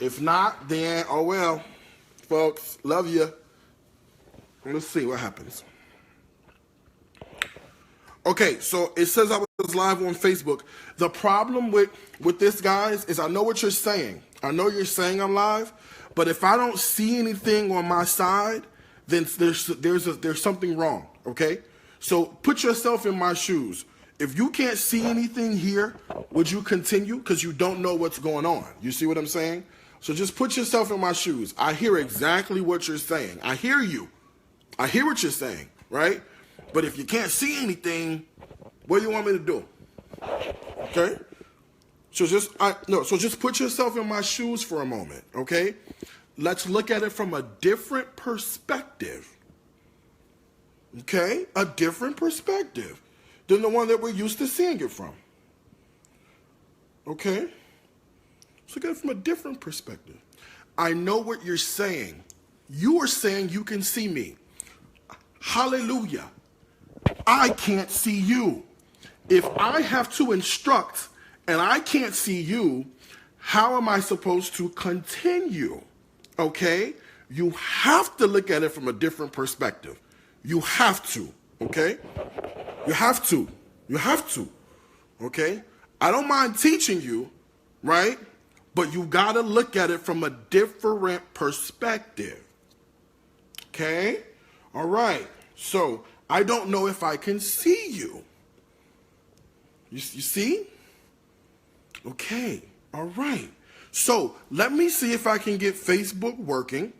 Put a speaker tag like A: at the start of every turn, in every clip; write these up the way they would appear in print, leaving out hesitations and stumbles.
A: If not, then, oh well. Folks, love you. Let's see what happens. Okay, so it says I was live on Facebook. The problem with this, guys, is I know what you're saying. I know you're saying I'm live, but if I don't see anything on my side, then there's something wrong, okay? So put yourself in my shoes. If you can't see anything here, would you continue? Because you don't know what's going on. You see what I'm saying? So just put yourself in my shoes. I hear exactly what you're saying. I hear you. I hear what you're saying, right? But if you can't see anything, what do you want me to do? Okay? So just put yourself in my shoes for a moment, okay? Let's look at it from a different perspective. Okay? A different perspective than the one that we're used to seeing it from. Okay? So look at it from a different perspective. I know what you're saying. You are saying you can see me. Hallelujah. I can't see you. If I have to instruct and I can't see you, how am I supposed to continue? Okay? You have to look at it from a different perspective. You have to, okay? You have to. You have to, okay? I don't mind teaching you, right? But you got to look at it from a different perspective, okay? All right. So I don't know if I can see you. You see? Okay. All right. So let me see if I can get Facebook working.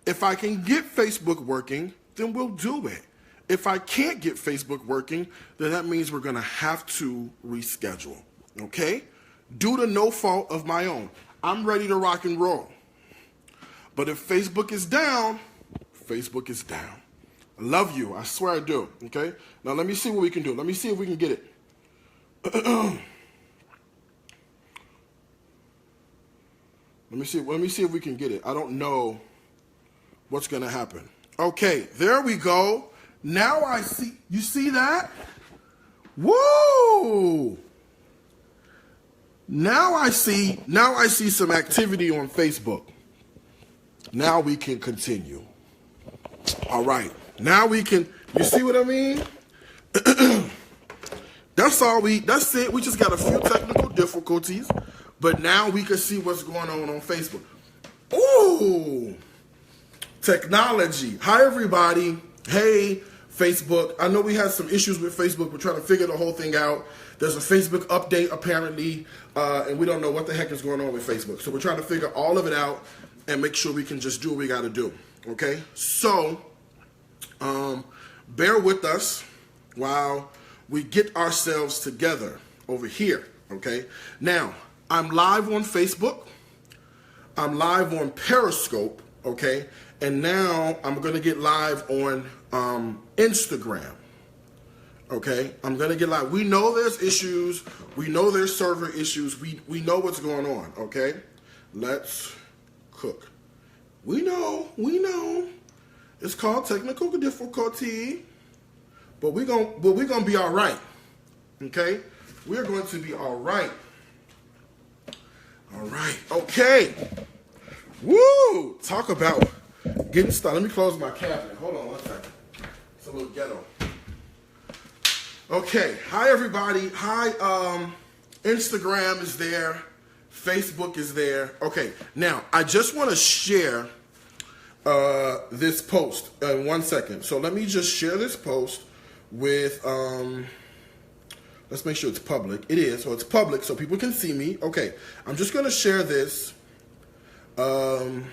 A: If I can get Facebook working, then we'll do it. If I can't get Facebook working, then that means we're going to have to reschedule. Okay? Due to no fault of my own. I'm ready to rock and roll. But if Facebook is down, Facebook is down. I love you. I swear I do. Okay? Now let me see what we can do. Let me see if we can get it. Let me see if we can get it. I don't know what's going to happen. Okay, there we go. Now I see. You see that? Woo! Now I see some activity on Facebook. Now we can continue. All right. Now we can, you see what I mean? That's it. We just got a few technical difficulties, but now we can see what's going on Facebook. Ooh, technology. Hi, everybody. Hey, Facebook. I know we had some issues with Facebook. We're trying to figure the whole thing out. There's a Facebook update, apparently, and we don't know what the heck is going on with Facebook. So we're trying to figure all of it out and make sure we can just do what we got to do. Okay? So, bear with us while we get ourselves together over here. Okay? Now, I'm live on Facebook. I'm live on Periscope. Okay? And now I'm going to get live on Instagram. Okay, I'm going to get live. We know there's issues. We know there's server issues. We know what's going on, okay? Let's cook. We know. It's called technical difficulty, but we're gonna be all right, okay? We're going to be all right. All right, okay. Woo! Talk about getting started. Let me close my cabinet. Hold on one second. It's a little ghetto. Okay, hi everybody. Hi, Instagram is there. Facebook is there. Okay, now I just want to share this post in 1 second. So let me just share this post with, let's make sure it's public. It is, so it's public so people can see me. Okay, I'm just going to share this on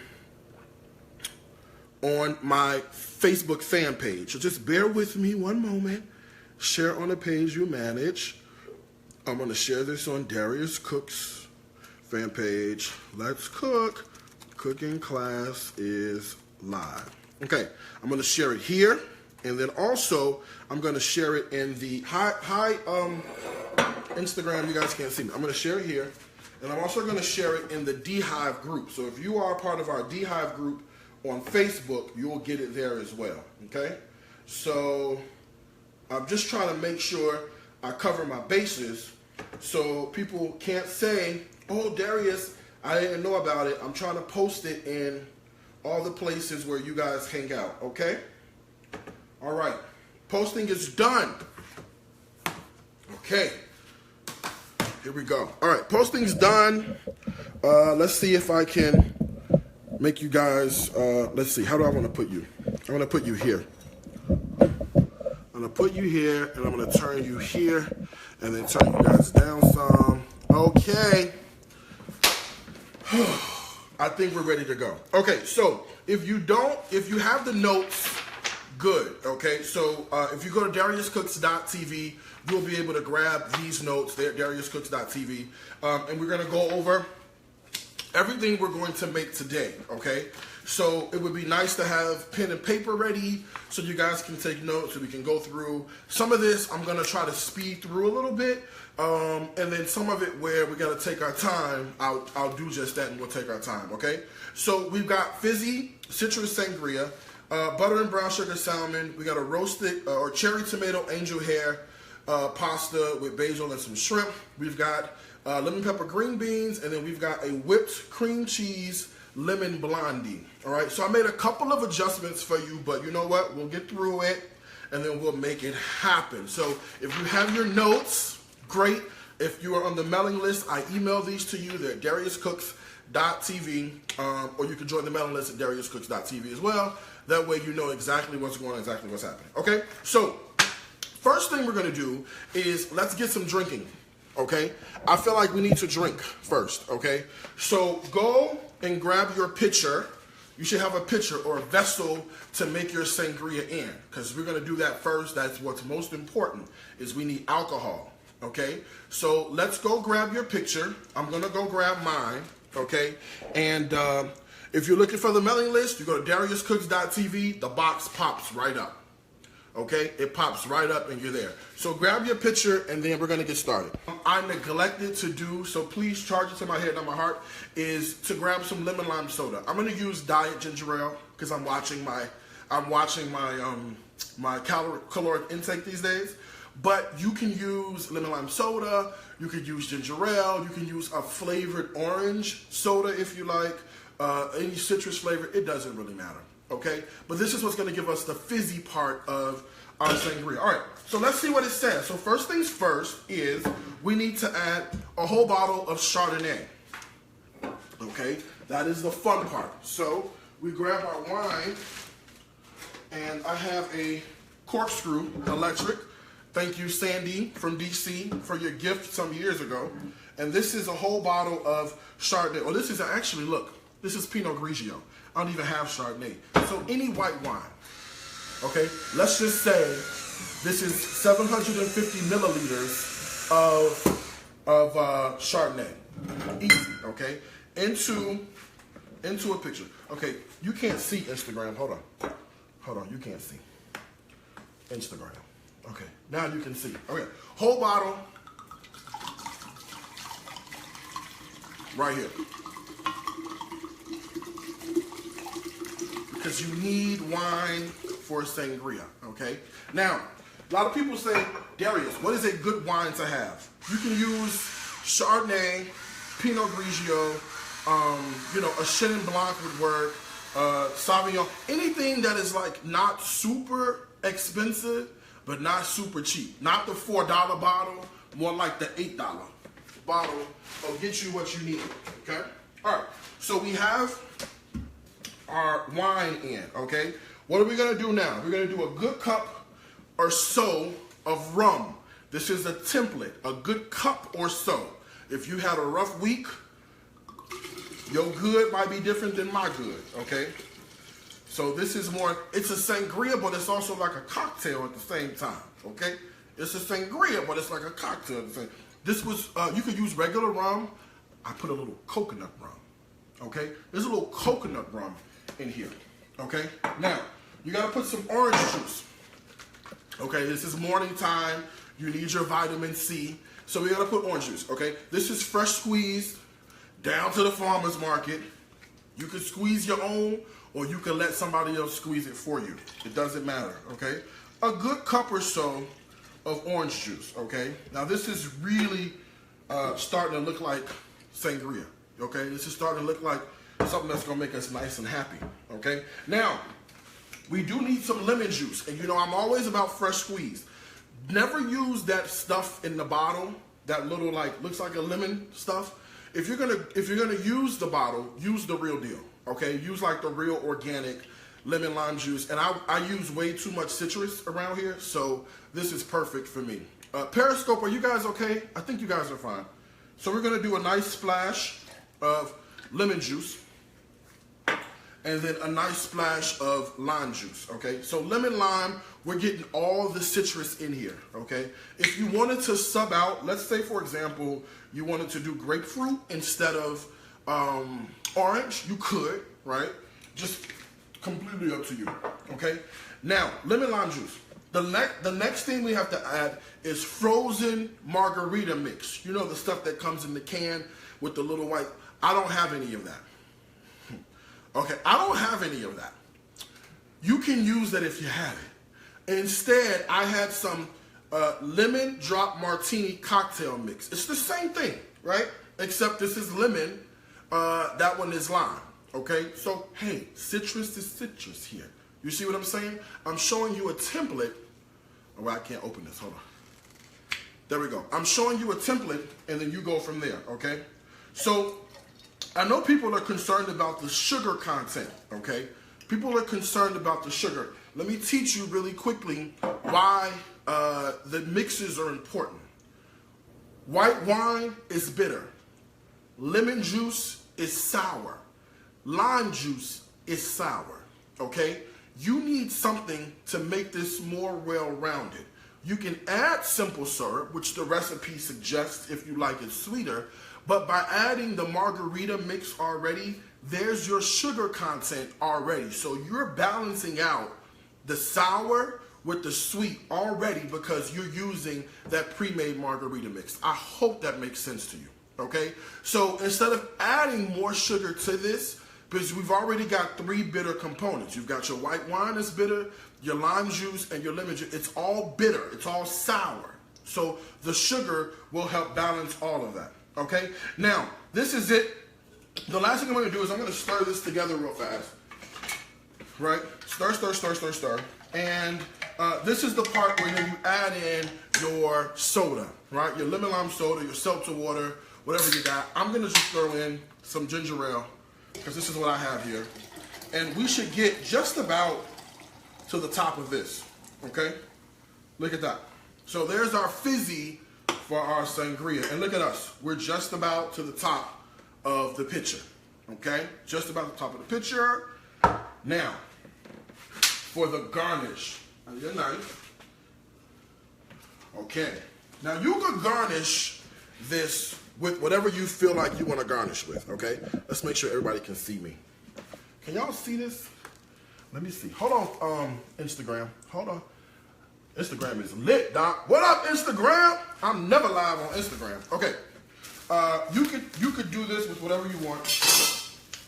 A: my Facebook fan page. So just bear with me one moment. Share on the page you manage. I'm going to share this on Darius Cook's fan page. Let's cook. Cooking class is live. Okay, I'm going to share it here. And then also, I'm going to share it in the, hi, Instagram, you guys can't see me. I'm going to share it here. And I'm also going to share it in the D-Hive group. So if you are a part of our D-Hive group on Facebook, you will get it there as well. Okay? So I'm just trying to make sure I cover my bases so people can't say, oh, Darius, I didn't know about it. I'm trying to post it in all the places where you guys hang out, okay? All right. Posting is done. Okay. Here we go. All right, posting's done. Let's see if I can make you guys, let's see, how do I want to put you? I want to put you here. I'm going to put you here, and I'm going to turn you here, and then turn you guys down some. Okay. I think we're ready to go. Okay, so if you have the notes, good, okay? So if you go to DariusCooks.tv, you'll be able to grab these notes there, DariusCooks.tv, and we're going to go over everything we're going to make today, okay? So it would be nice to have pen and paper ready so you guys can take notes so we can go through. Some of this I'm going to try to speed through a little bit, and then some of it where we got to take our time, I'll do just that and we'll take our time, okay? So we've got fizzy citrus sangria, butter and brown sugar salmon. We got a roasted or cherry tomato angel hair pasta with basil and some shrimp. We've got lemon pepper green beans, and then we've got a whipped cream cheese lemon blondie. All right, so I made a couple of adjustments for you, but you know what? We'll get through it, and then we'll make it happen. So if you have your notes, great. If you are on the mailing list, I email these to you. They're at DariusCooks.tv, or you can join the mailing list at DariusCooks.tv as well. That way you know exactly what's going on, exactly what's happening. Okay, so first thing we're going to do is let's get some drinking. Okay, I feel like we need to drink first. Okay, so go and grab your pitcher. You should have a pitcher or a vessel to make your sangria in, because we're going to do that first. That's what's most important, is we need alcohol. Okay, so let's go grab your pitcher. I'm going to go grab mine. Okay, and if you're looking for the mailing list, you go to DariusCooks.tv. The box pops right up. Okay, it pops right up and you're there. So grab your pitcher and then we're gonna get started. I neglected to do, so please charge it to my head, not my heart, is to grab some lemon lime soda. I'm gonna use diet ginger ale because I'm watching my caloric intake these days. But you can use lemon lime soda, you could use ginger ale, you can use a flavored orange soda if you like, any citrus flavor, it doesn't really matter. Okay, but this is what's going to give us the fizzy part of our sangria. All right, so let's see what it says. So first things first is we need to add a whole bottle of Chardonnay. Okay, that is the fun part. So we grab our wine, and I have a corkscrew electric. Thank you, Sandy from DC, for your gift some years ago. And this is a whole bottle of Chardonnay. Well, this is actually, look, this is Pinot Grigio. I don't even have Chardonnay. So any white wine, okay? Let's just say this is 750 milliliters of Chardonnay. Easy, okay? Into a picture. Okay, you can't see Instagram. Hold on, you can't see Instagram. Okay, now you can see. Okay, whole bottle right here. Because you need wine for sangria, okay? Now, a lot of people say, Darius, what is a good wine to have? You can use Chardonnay, Pinot Grigio, a Chenin Blanc would work, Sauvignon, anything that is like not super expensive, but not super cheap. Not the $4 bottle, more like the $8 bottle will get you what you need, okay? All right, so we have our wine in, okay? What are we gonna do now? We're gonna do a good cup or so of rum. This is a template, a good cup or so. If you had a rough week, your good might be different than my good, okay? So this is more, it's a sangria, but it's also like a cocktail at the same time, okay? It's a sangria, but it's like a cocktail at the same time. This was, you could use regular rum. I put a little coconut rum, okay? There's a little coconut rum in here, okay? Now, you gotta put some orange juice, okay? This is morning time. You need your vitamin C, so we gotta put orange juice, okay? This is fresh squeezed, down to the farmer's market. You can squeeze your own, or you can let somebody else squeeze it for you. It doesn't matter, okay? A good cup or so of orange juice, okay? Now this is really starting to look like sangria. Okay, this is starting to look like something that's gonna make us nice and happy. Okay, now we do need some lemon juice, and you know I'm always about fresh squeeze. Never use that stuff in the bottle, that little like looks like a lemon stuff. If you're gonna use the bottle, use the real deal. Okay, use like the real organic lemon lime juice. And I use way too much citrus around here, so this is perfect for me. Periscope, are you guys okay? I think you guys are fine. So we're gonna do a nice splash of lemon juice, and then a nice splash of lime juice, okay? So lemon, lime, we're getting all the citrus in here, okay? If you wanted to sub out, let's say for example, you wanted to do grapefruit instead of orange, you could, right? Just completely up to you, okay? Now, lemon, lime juice. The next thing we have to add is frozen margarita mix. You know, the stuff that comes in the can with the little white, I don't have any of that. Okay, I don't have any of that. You can use that if you have it. Instead, I had some lemon drop martini cocktail mix. It's the same thing, right? Except this is lemon, that one is lime, okay? So, hey, citrus is citrus here. You see what I'm saying? I'm showing you a template. Oh, well, I can't open this, hold on. There we go. I'm showing you a template, and then you go from there, okay? So, I know people are concerned about the sugar content, okay? People are concerned about the sugar. Let me teach you really quickly why the mixes are important. White wine is bitter. Lemon juice is sour. Lime juice is sour, okay? You need something to make this more well-rounded. You can add simple syrup, which the recipe suggests if you like it sweeter, but by adding the margarita mix already, there's your sugar content already. So you're balancing out the sour with the sweet already because you're using that pre-made margarita mix. I hope that makes sense to you, okay? So instead of adding more sugar to this, because we've already got 3 bitter components. You've got your white wine that's bitter, your lime juice, and your lemon juice. It's all bitter. It's all sour. So the sugar will help balance all of that. Okay, now this is it. The last thing I'm going to do is I'm going to stir this together real fast. Right? Stir, stir, stir, stir, stir. And this is the part where you add in your soda, right? Your lemon lime soda, your seltzer water, whatever you got. I'm going to just throw in some ginger ale because this is what I have here. And we should get just about to the top of this. Okay? Look at that. So there's our fizzy for our sangria. And look at us. We're just about to the top of the pitcher. Okay? Just about the top of the pitcher. Now, for the garnish. Your knife. Okay. Now, you could garnish this with whatever you feel like you want to garnish with. Okay? Let's make sure everybody can see me. Can y'all see this? Let me see. Hold on, Instagram. Hold on. Instagram is lit, Doc. What up, Instagram? I'm never live on Instagram. Okay. You could do this with whatever you want.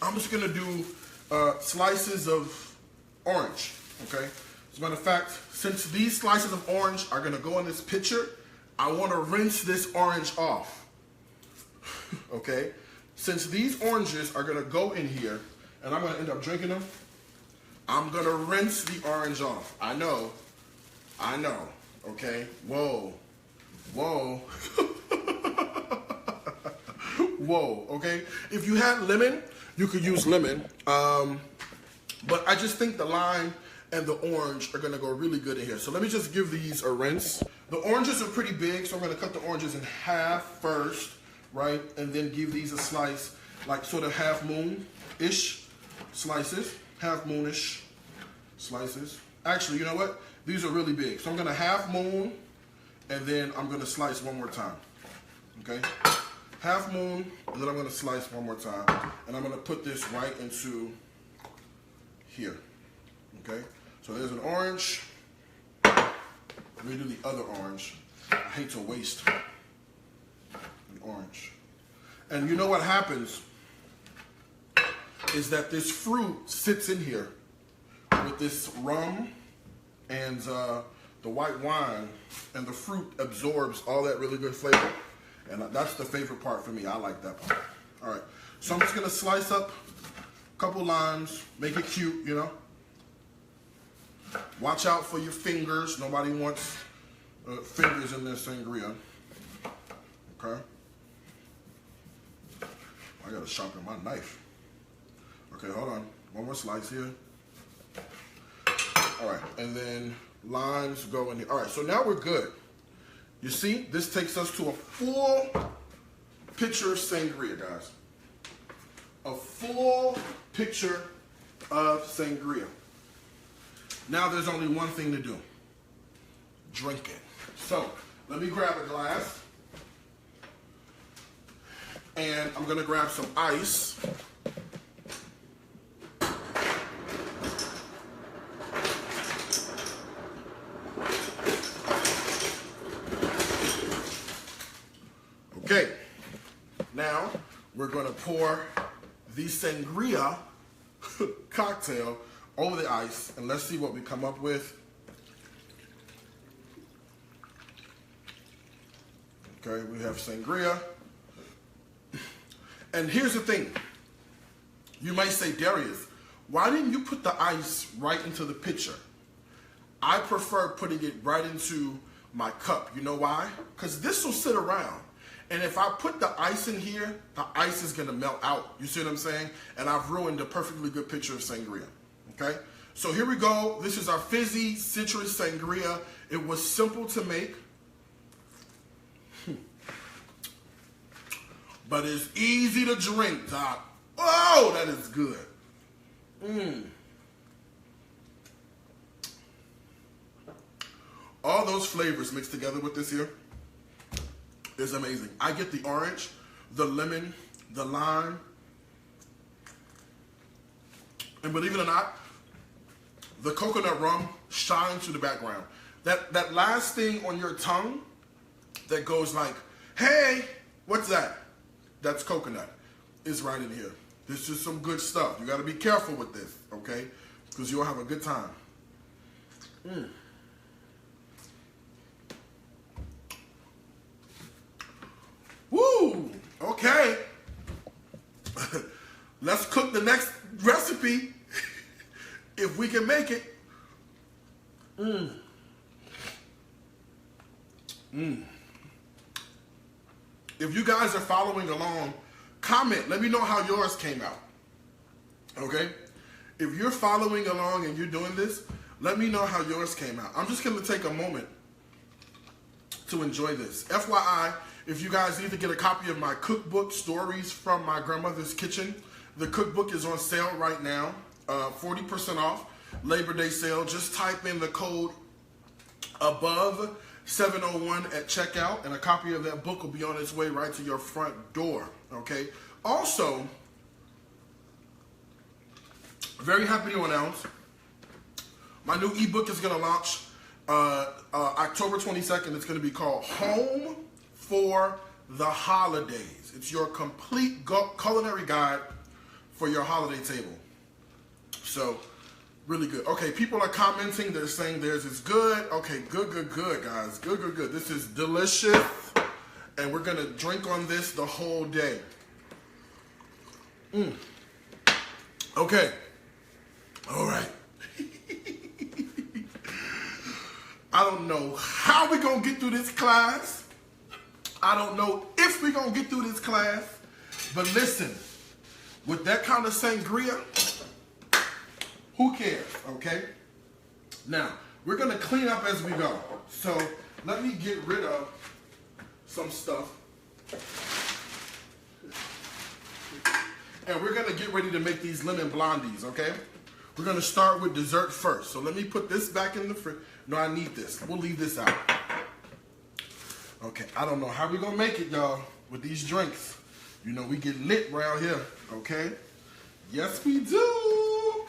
A: I'm just gonna do slices of orange. Okay. As a matter of fact, since these slices of orange are gonna go in this pitcher, I want to rinse this orange off. Okay. Since these oranges are gonna go in here, and I'm gonna end up drinking them, I'm gonna rinse the orange off. I know, okay? Whoa, whoa, whoa, okay? If you had lemon, you could use lemon, but I just think the lime and the orange are gonna go really good in here. So let me just give these a rinse. The oranges are pretty big, so I'm gonna cut the oranges in half first, right? And then give these a slice, like sort of half moon-ish slices. Half moonish slices. Actually, you know what? These are really big. So I'm gonna half moon, and then I'm gonna slice one more time. Okay? Half moon, and then I'm gonna slice one more time. And I'm gonna put this right into here. Okay? So there's an orange. Let me do the other orange. I hate to waste an orange. And you know what happens is that this fruit sits in here with this rum and the white wine, and the fruit absorbs all that really good flavor. And that's the favorite part for me. I like that part. All right. So I'm just gonna slice up a couple limes, make it cute, you know. Watch out for your fingers. Nobody wants fingers in their sangria. Okay. I gotta sharpen my knife. Okay, hold on. One more slice here. All right, and then limes go in here. All right, so now we're good. You see, this takes us to a full pitcher of sangria, guys. A full pitcher of sangria. Now there's only one thing to do. Drink it. So, let me grab a glass. And I'm gonna grab some ice. Okay, now we're gonna pour the sangria cocktail over the ice, and let's see what we come up with. Okay, we have sangria. And here's the thing. You might say, Darius, why didn't you put the ice right into the pitcher? I prefer putting it right into my cup. You know why? Because this will sit around. And if I put the ice in here, the ice is gonna melt out. You see what I'm saying? And I've ruined a perfectly good pitcher of sangria, okay? So here we go. This is our fizzy citrus sangria. It was simple to make, but it's easy to drink, Doc. Oh, that is good. All those flavors mixed together with this here is amazing. I get the orange, the lemon, the lime, and believe it or not, the coconut rum shines through the background. That last thing on your tongue that goes like, hey, what's that? That's coconut. It's right in here. This is some good stuff. You gotta be careful with this, okay? Because you'll have a good time. Woo! Okay. Let's cook the next recipe if we can make it. If you guys are following along, comment. Let me know how yours came out. Okay? If you're following along and you're doing this, let me know how yours came out. I'm just going to take a moment to enjoy this. FYI, if you guys need to get a copy of my cookbook, Stories from My Grandmother's Kitchen, the cookbook is on sale right now, 40% off, Labor Day sale. Just type in the code above 701 at checkout, and a copy of that book will be on its way right to your front door, okay? Also, very happy to announce, my new ebook is going to launch October 22nd. It's going to be called Home for the Holidays. It's your complete culinary guide for your holiday table. So, really good. Okay, people are commenting. They're saying theirs is good. Okay, good, guys. Good. This is delicious. And we're going to drink on this the whole day. Okay. All right. I don't know how we're going to get through this class. I don't know if we're going to get through this class. But listen, with that kind of sangria, who cares, okay? Now, we're going to clean up as we go. So, let me get rid of some stuff. And we're going to get ready to make these lemon blondies, okay? We're going to start with dessert first. So, let me put this back in the fridge. No, I need this. We'll leave this out. Okay, I don't know how we're going to make it, y'all, with these drinks. You know, we get lit around here, okay? Yes, we do.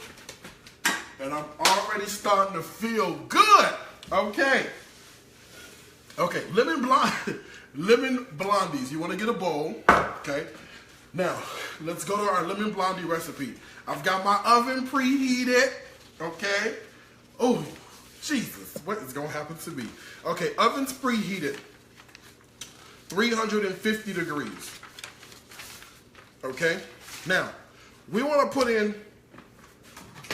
A: And I'm already starting to feel good. Okay. Okay, lemon blondies. You want to get a bowl, okay? Now, let's go to our lemon blondie recipe. I've got my oven preheated, okay? Oh, Jesus, what is going to happen to me? Okay, oven's preheated, 350 degrees, okay? Now, we want to put in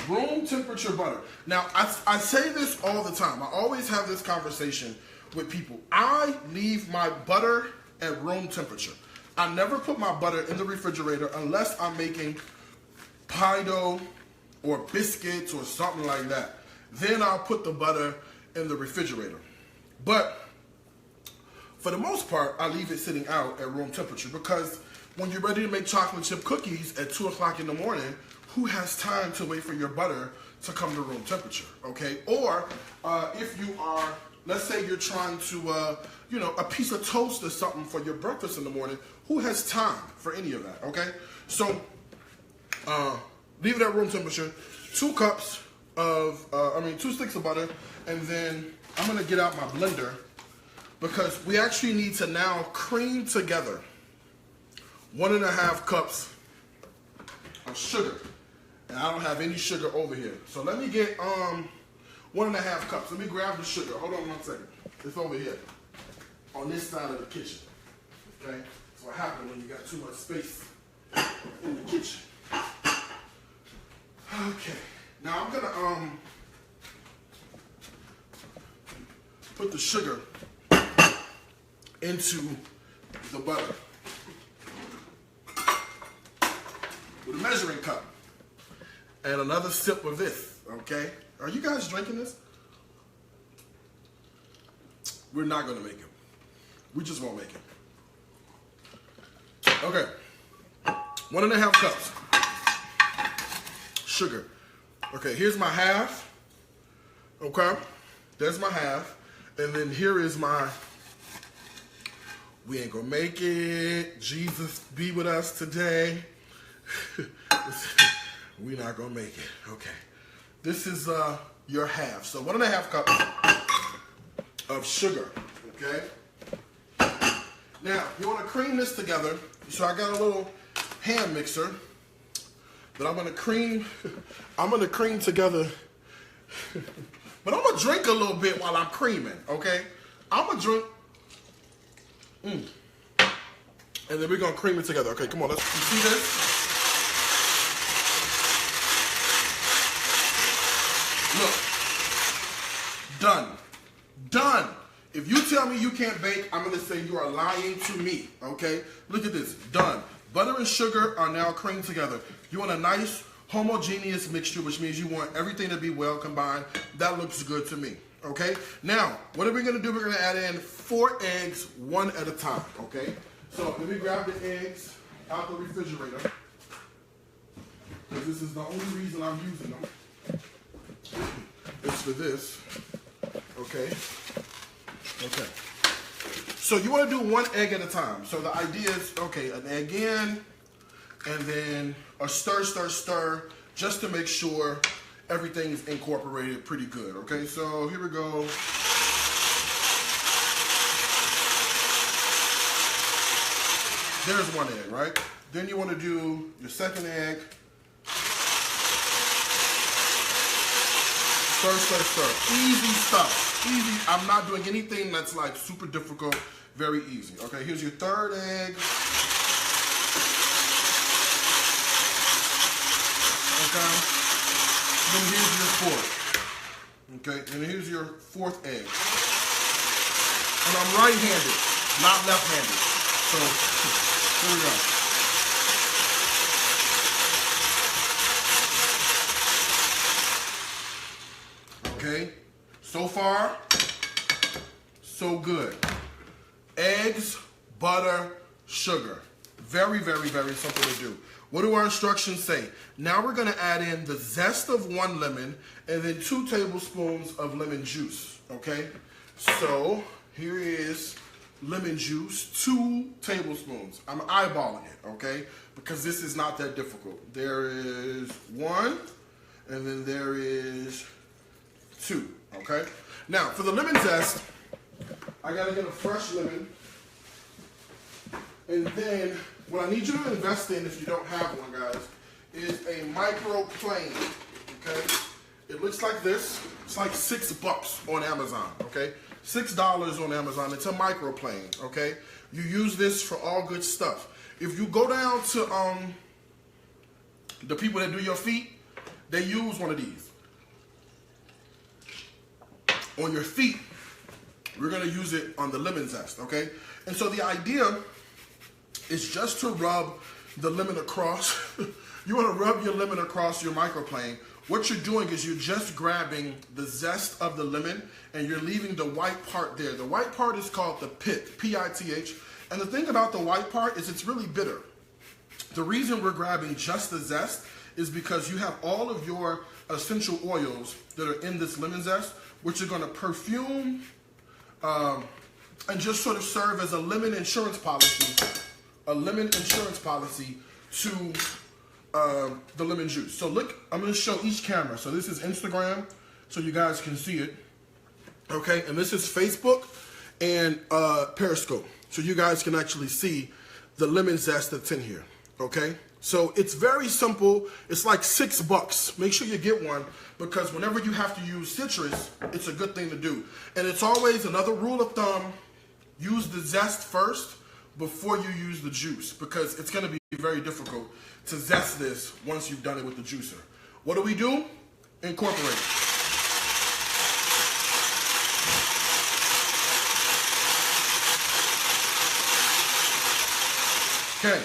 A: room temperature butter. Now, I say this all the time. I always have this conversation with people. I leave my butter at room temperature. I never put my butter in the refrigerator unless I'm making pie dough or biscuits or something like that. Then I'll put the butter in the refrigerator. But for the most part, I leave it sitting out at room temperature because when you're ready to make chocolate chip cookies at 2 o'clock in the morning, who has time to wait for your butter to come to room temperature, okay? Or if you are, let's say you're trying to, a piece of toast or something for your breakfast in the morning, who has time for any of that, okay? So leave it at room temperature. 2 sticks of butter, and then I'm gonna get out my blender because we actually need to now cream together 1.5 cups of sugar. And I don't have any sugar over here. So let me get 1.5 cups. Let me grab the sugar. Hold on 1 second. It's over here on this side of the kitchen. Okay? That's what happens when you got too much space in the kitchen. Okay. Now I'm gonna put the sugar into the butter with a measuring cup and another sip of this. Okay? Are you guys drinking this? We're not gonna make it. We just won't make it. Okay. 1.5 cups. Sugar. Okay, here's my half. Okay, there's my half. And then here is my, we ain't gonna make it. Jesus be with us today. We not gonna make it. Okay. This is your half. So 1.5 cups of sugar. Okay. Now, you wanna cream this together. So I got a little hand mixer that I'm gonna cream together. But I'm gonna drink a little bit while I'm creaming, okay? I'm gonna drink, and then we're gonna cream it together. Okay, come on, you see this? Look, done. If you tell me you can't bake, I'm gonna say you are lying to me, okay? Look at this, done. Butter and sugar are now creamed together. You want a nice homogeneous mixture, which means you want everything to be well combined. That looks good to me, okay? Now, what are we gonna do? We're gonna add in 4 eggs, 1 at a time, okay? So let me grab the eggs out the refrigerator, because this is the only reason I'm using them. It's for this, okay? Okay. So you want to do 1 egg at a time. So the idea is, okay, an egg in, and then a stir, just to make sure everything is incorporated pretty good. Okay, so here we go. There's 1 egg, right? Then you want to do your 2nd egg. Stir. Easy stuff. Easy. I'm not doing anything that's like super difficult. Very easy. Okay, here's your 3rd egg. Okay. Then here's your 4th. Okay, and here's your 4th egg. And I'm right-handed, not left-handed. So, here we go. Okay, so far, so good. Eggs, butter, sugar. Very, very, very simple to do. What do our instructions say? Now we're gonna add in the zest of 1 lemon and then 2 tablespoons of lemon juice, okay? So here is lemon juice, 2 tablespoons. I'm eyeballing it, okay? Because this is not that difficult. There is 1, and then there is 2, okay? Now, for the lemon zest, I gotta get a fresh lemon. And then, what I need you to invest in, if you don't have one, guys, is a microplane, okay? It looks like this. It's like $6 on Amazon, okay? $6 on Amazon. It's a microplane, okay? You use this for all good stuff. If you go down to The people that do your feet, they use one of these. On your feet, we're gonna use it on the lemon zest, okay? And so the idea is just to rub the lemon across. You wanna rub your lemon across your microplane. What you're doing is you're just grabbing the zest of the lemon and you're leaving the white part there. The white part is called the pith, P-I-T-H. And the thing about the white part is it's really bitter. The reason we're grabbing just the zest is because you have all of your essential oils that are in this lemon zest, which are gonna perfume and just sort of serve as a lemon insurance policy to the lemon juice. So look, I'm gonna show each camera. So this is Instagram, so you guys can see it. Okay, and this is Facebook and Periscope. So you guys can actually see the lemon zest that's in here, okay? So it's very simple. It's like $6. Make sure you get one because whenever you have to use citrus, it's a good thing to do. And it's always another rule of thumb, use the zest first before you use the juice because it's gonna be very difficult to zest this once you've done it with the juicer. What do? Incorporate. Okay,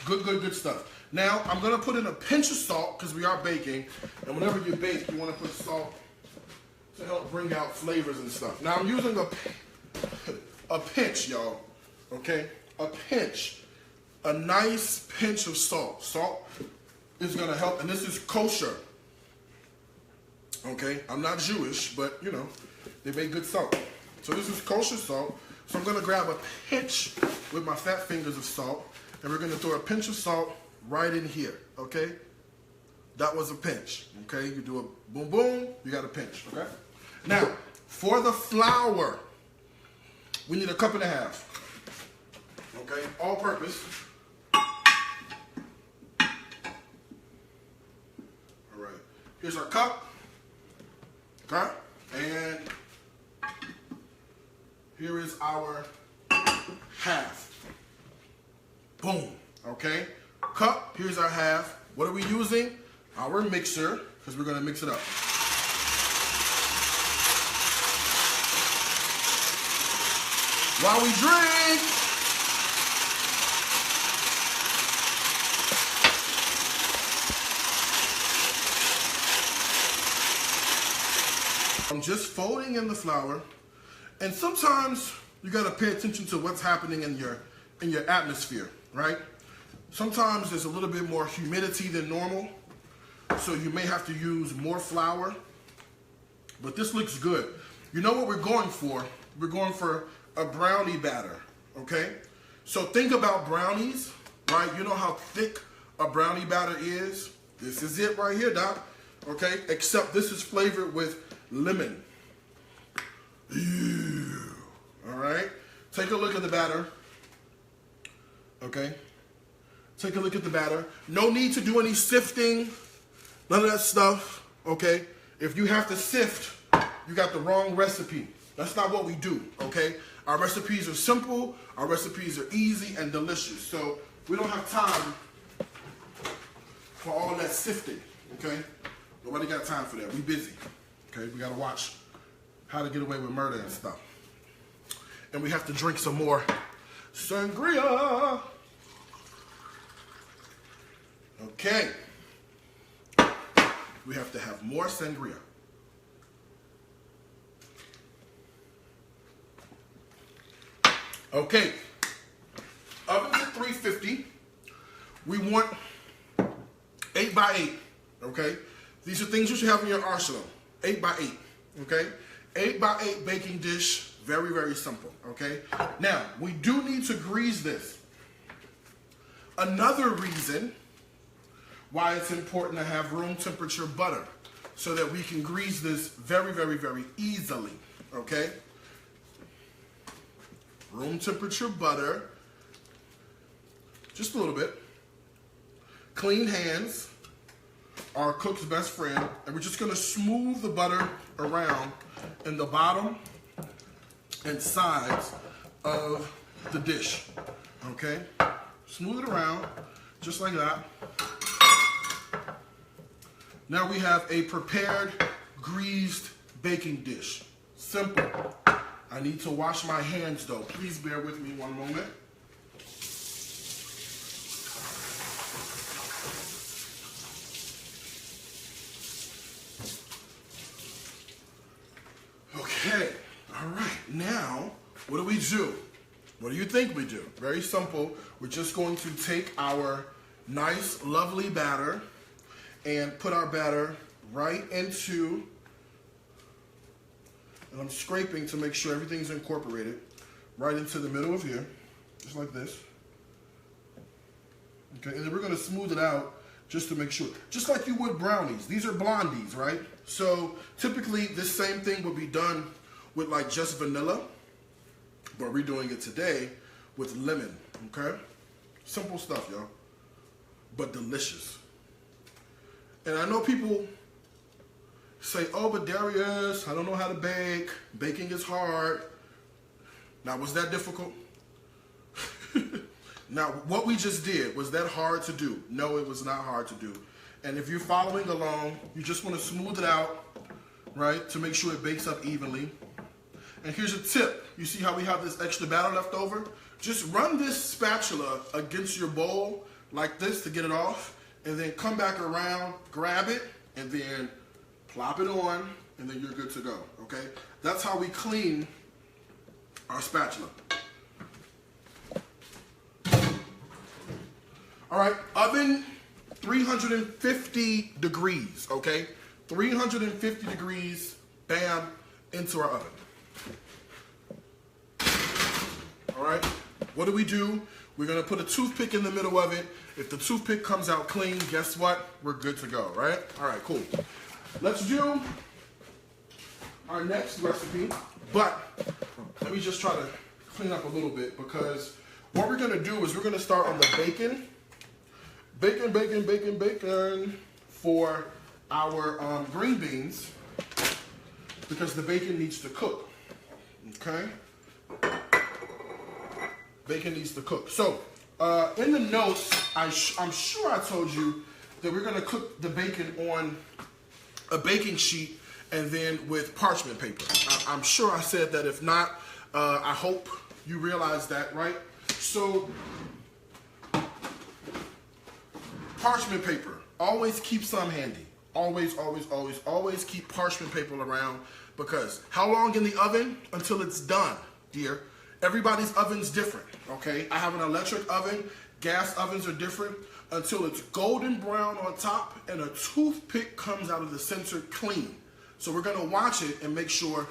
A: good stuff. Now, I'm gonna put in a pinch of salt because we are baking, and whenever you bake, you wanna put salt to help bring out flavors and stuff. Now, I'm using a pinch, y'all, okay? A pinch, a nice pinch of salt. Salt is gonna help, and this is kosher, okay? I'm not Jewish, but you know, they make good salt. So this is kosher salt. So I'm gonna grab a pinch with my fat fingers of salt, and we're gonna throw a pinch of salt right in here, okay? That was a pinch, okay? You do a boom, boom, you got a pinch, okay? Now, for the flour, we need 1.5 cups, okay? All purpose. All right, here's our cup, okay? And here is our half. Boom, okay? Cup, here's our half. What are we using? Our mixer, because we're gonna mix it up. While we drink. I'm just folding in the flour, and sometimes you gotta pay attention to what's happening in your atmosphere, right? Sometimes there's a little bit more humidity than normal, so you may have to use more flour, but this looks good. You know what we're going for? We're going for a brownie batter, okay? So think about brownies, right? You know how thick a brownie batter is? This is it right here, Doc, okay? Except this is flavored with lemon. Ew. All right? Take a look at the batter, okay? Take a look at the batter. No need to do any sifting, none of that stuff, okay? If you have to sift, you got the wrong recipe. That's not what we do, okay? Our recipes are simple, our recipes are easy and delicious. So we don't have time for all that sifting, okay? Nobody got time for that. We busy, okay? We gotta watch How to Get Away with Murder and stuff. And we have to drink some more sangria. Okay, we have to have more sangria. Okay, oven at 350. We want 8 by 8, okay? These are things you should have in your arsenal. 8 by 8, okay? 8 by 8 baking dish, very, very simple, okay? Now, we do need to grease this. Another reason why it's important to have room temperature butter so that we can grease this very, very, very easily, okay? Room temperature butter, just a little bit. Clean hands are a cook's best friend, and we're just gonna smooth the butter around in the bottom and sides of the dish, okay? Smooth it around, just like that. Now we have a prepared greased baking dish. Simple. I need to wash my hands though. Please bear with me one moment. Okay, all right, now what do we do? What do you think we do? Very simple. We're just going to take our nice, lovely batter and put our batter right into, and I'm scraping to make sure everything's incorporated, right into the middle of here, just like this. Okay, and then we're gonna smooth it out just to make sure, just like you would brownies. These are blondies, right? So typically this same thing would be done with like just vanilla, but we're doing it today with lemon, okay? Simple stuff, y'all, but delicious. And I know people say, oh, but Darius, I don't know how to bake. Baking is hard. Now, was that difficult? Now, what we just did, was that hard to do? No, it was not hard to do. And if you're following along, you just want to smooth it out, right, to make sure it bakes up evenly. And here's a tip. You see how we have this extra batter left over? Just run this spatula against your bowl like this to get it off, and then come back around, grab it, and then plop it on, and then you're good to go, okay? That's how we clean our spatula. All right, oven 350 degrees, okay? 350 degrees, bam, into our oven. All right, what do? We're gonna put a toothpick in the middle of it. If the toothpick comes out clean, guess what? We're good to go, right? All right, cool. Let's do our next recipe, but let me just try to clean up a little bit, because what we're gonna do is we're gonna start on the bacon. Bacon for our green beans, because the bacon needs to cook, okay? Bacon needs to cook. So, in the notes, I'm sure I told you that we're gonna cook the bacon on a baking sheet and then with parchment paper. I'm sure I said that. If not, I hope you realize that, right? So, parchment paper, always keep some handy. Always keep parchment paper around, because how long in the oven? Until it's done, dear. Everybody's oven's different, okay? I have an electric oven, gas ovens are different, until it's golden brown on top and a toothpick comes out of the center clean. So we're gonna watch it and make sure,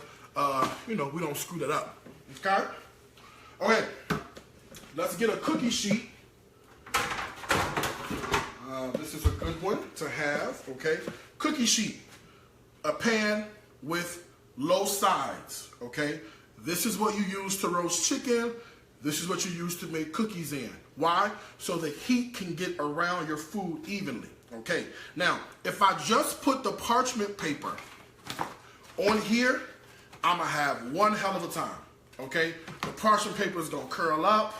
A: we don't screw that up, okay? Okay, let's get a cookie sheet. This is a good one to have, okay? Cookie sheet, a pan with low sides, okay? This is what you use to roast chicken. This is what you use to make cookies in. Why? So the heat can get around your food evenly, okay? Now, if I just put the parchment paper on here, I'm gonna have one hell of a time, okay? The parchment paper is gonna curl up.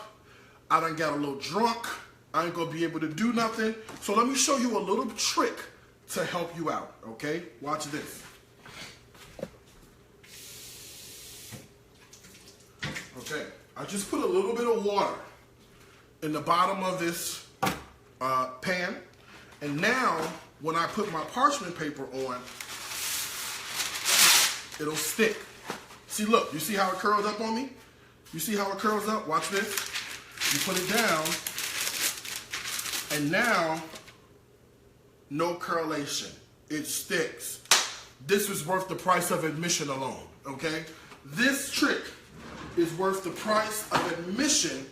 A: I done got a little drunk. I ain't gonna be able to do nothing. So let me show you a little trick to help you out, okay? Watch this. Okay, I just put a little bit of water in the bottom of this pan. And now, when I put my parchment paper on, it'll stick. See, look, you see how it curls up on me? You see how it curls up? Watch this. You put it down, and now, no correlation. It sticks. This is worth the price of admission alone, okay? This trick is worth the price of admission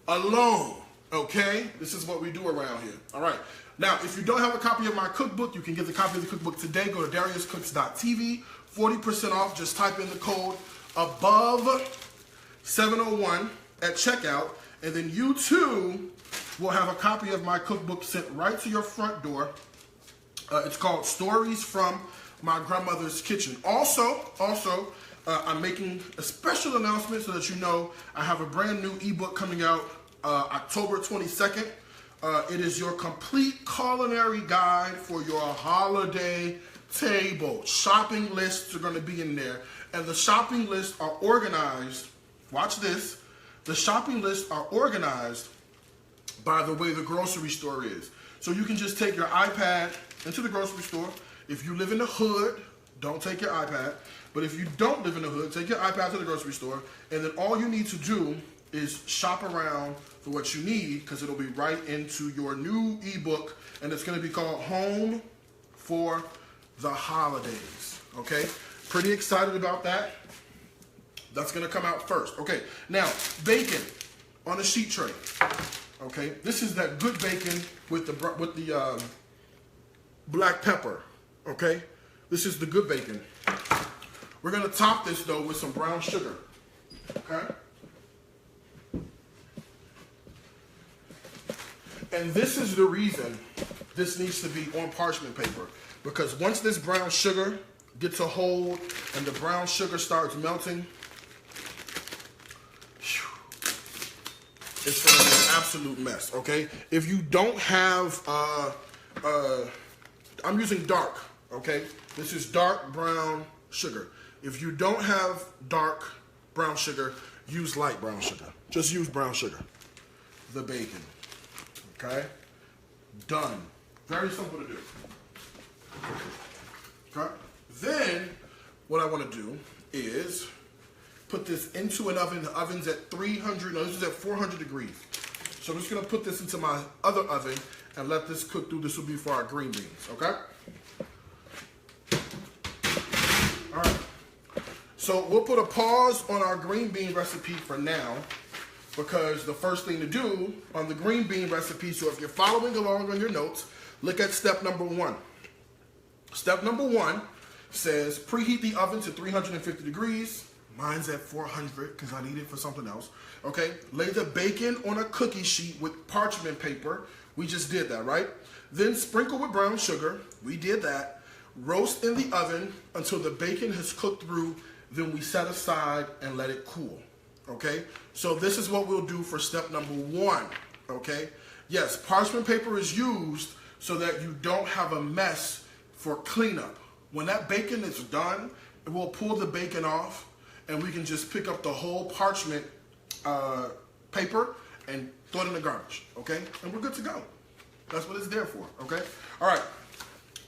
A: alone, okay? This is what we do around here, all right? Now, if you don't have a copy of my cookbook, you can get the copy of the cookbook today. Go to dariuscooks.tv, 40% off. Just type in the code ABOVE701 at checkout, and then you too will have a copy of my cookbook sent right to your front door. It's called Stories from My Grandmother's Kitchen. Also, I'm making a special announcement so that you know I have a brand new ebook coming out October 22nd. It is your complete culinary guide for your holiday table. Shopping lists are going to be in there. And the shopping lists are organized. Watch this. The shopping lists are organized by the way the grocery store is. So you can just take your iPad into the grocery store. If you live in the hood, don't take your iPad. But if you don't live in the hood, take your iPad to the grocery store. And then all you need to do is shop around for what you need, because it'll be right into your new ebook, and it's going to be called Home for the Holidays. Okay, pretty excited about that. That's going to come out first. Okay, now bacon on a sheet tray. Okay, this is that good bacon with the black pepper. Okay, this is the good bacon. We're going to top this though with some brown sugar. Okay. And this is the reason this needs to be on parchment paper. Because once this brown sugar gets a hold and the brown sugar starts melting, it's going to be an absolute mess, okay? If you don't have, I'm using dark, okay? This is dark brown sugar. If you don't have dark brown sugar, use light brown sugar. Just use brown sugar. The bacon. Okay, done. Very simple to do. Okay, then what I want to do is put this into an oven. The oven's at 300, no, this is at 400 degrees. So I'm just going to put this into my other oven and let this cook through. This will be for our green beans, okay? All right. So we'll put a pause on our green bean recipe for now, because the first thing to do on the green bean recipe, so if you're following along on your notes, look at step number 1. Step number 1 says preheat the oven to 350 degrees. Mine's at 400 because I need it for something else. Okay, lay the bacon on a cookie sheet with parchment paper. We just did that, right? Then sprinkle with brown sugar. We did that. Roast in the oven until the bacon has cooked through. Then we set aside and let it cool. Okay, so this is what we'll do for step number 1, okay? Yes, parchment paper is used so that you don't have a mess for cleanup. When that bacon is done, we'll pull the bacon off and we can just pick up the whole parchment paper and throw it in the garbage, okay? And we're good to go. That's what it's there for, okay? All right,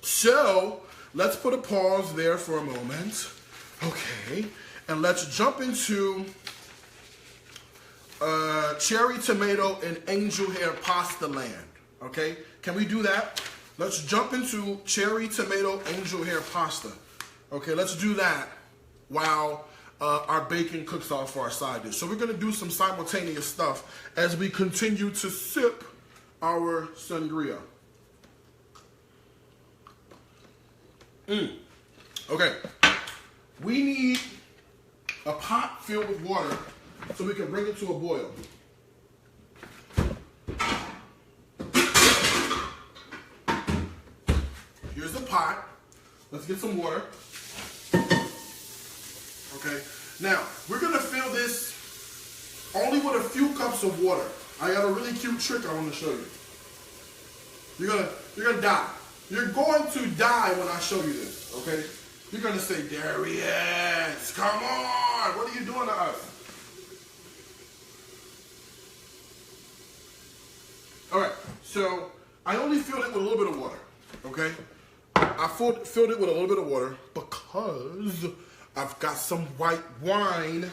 A: so let's put a pause there for a moment, okay? And let's jump into cherry tomato and angel hair pasta land, okay? Can we do that? Let's jump into cherry tomato angel hair pasta. Okay, let's do that while our bacon cooks off for our side dish. So we're gonna do some simultaneous stuff as we continue to sip our sangria. Okay, we need a pot filled with water so we can bring it to a boil. Here's the pot. Let's get some water. Okay, now we're gonna fill this only with a few cups of water. I got a really cute trick I want to show you. You're gonna die. You're going to die when I show you this, okay? You're gonna say, Darius, come on, what are you doing to us? All right, so I only filled it with a little bit of water, okay? I filled it with a little bit of water because I've got some white wine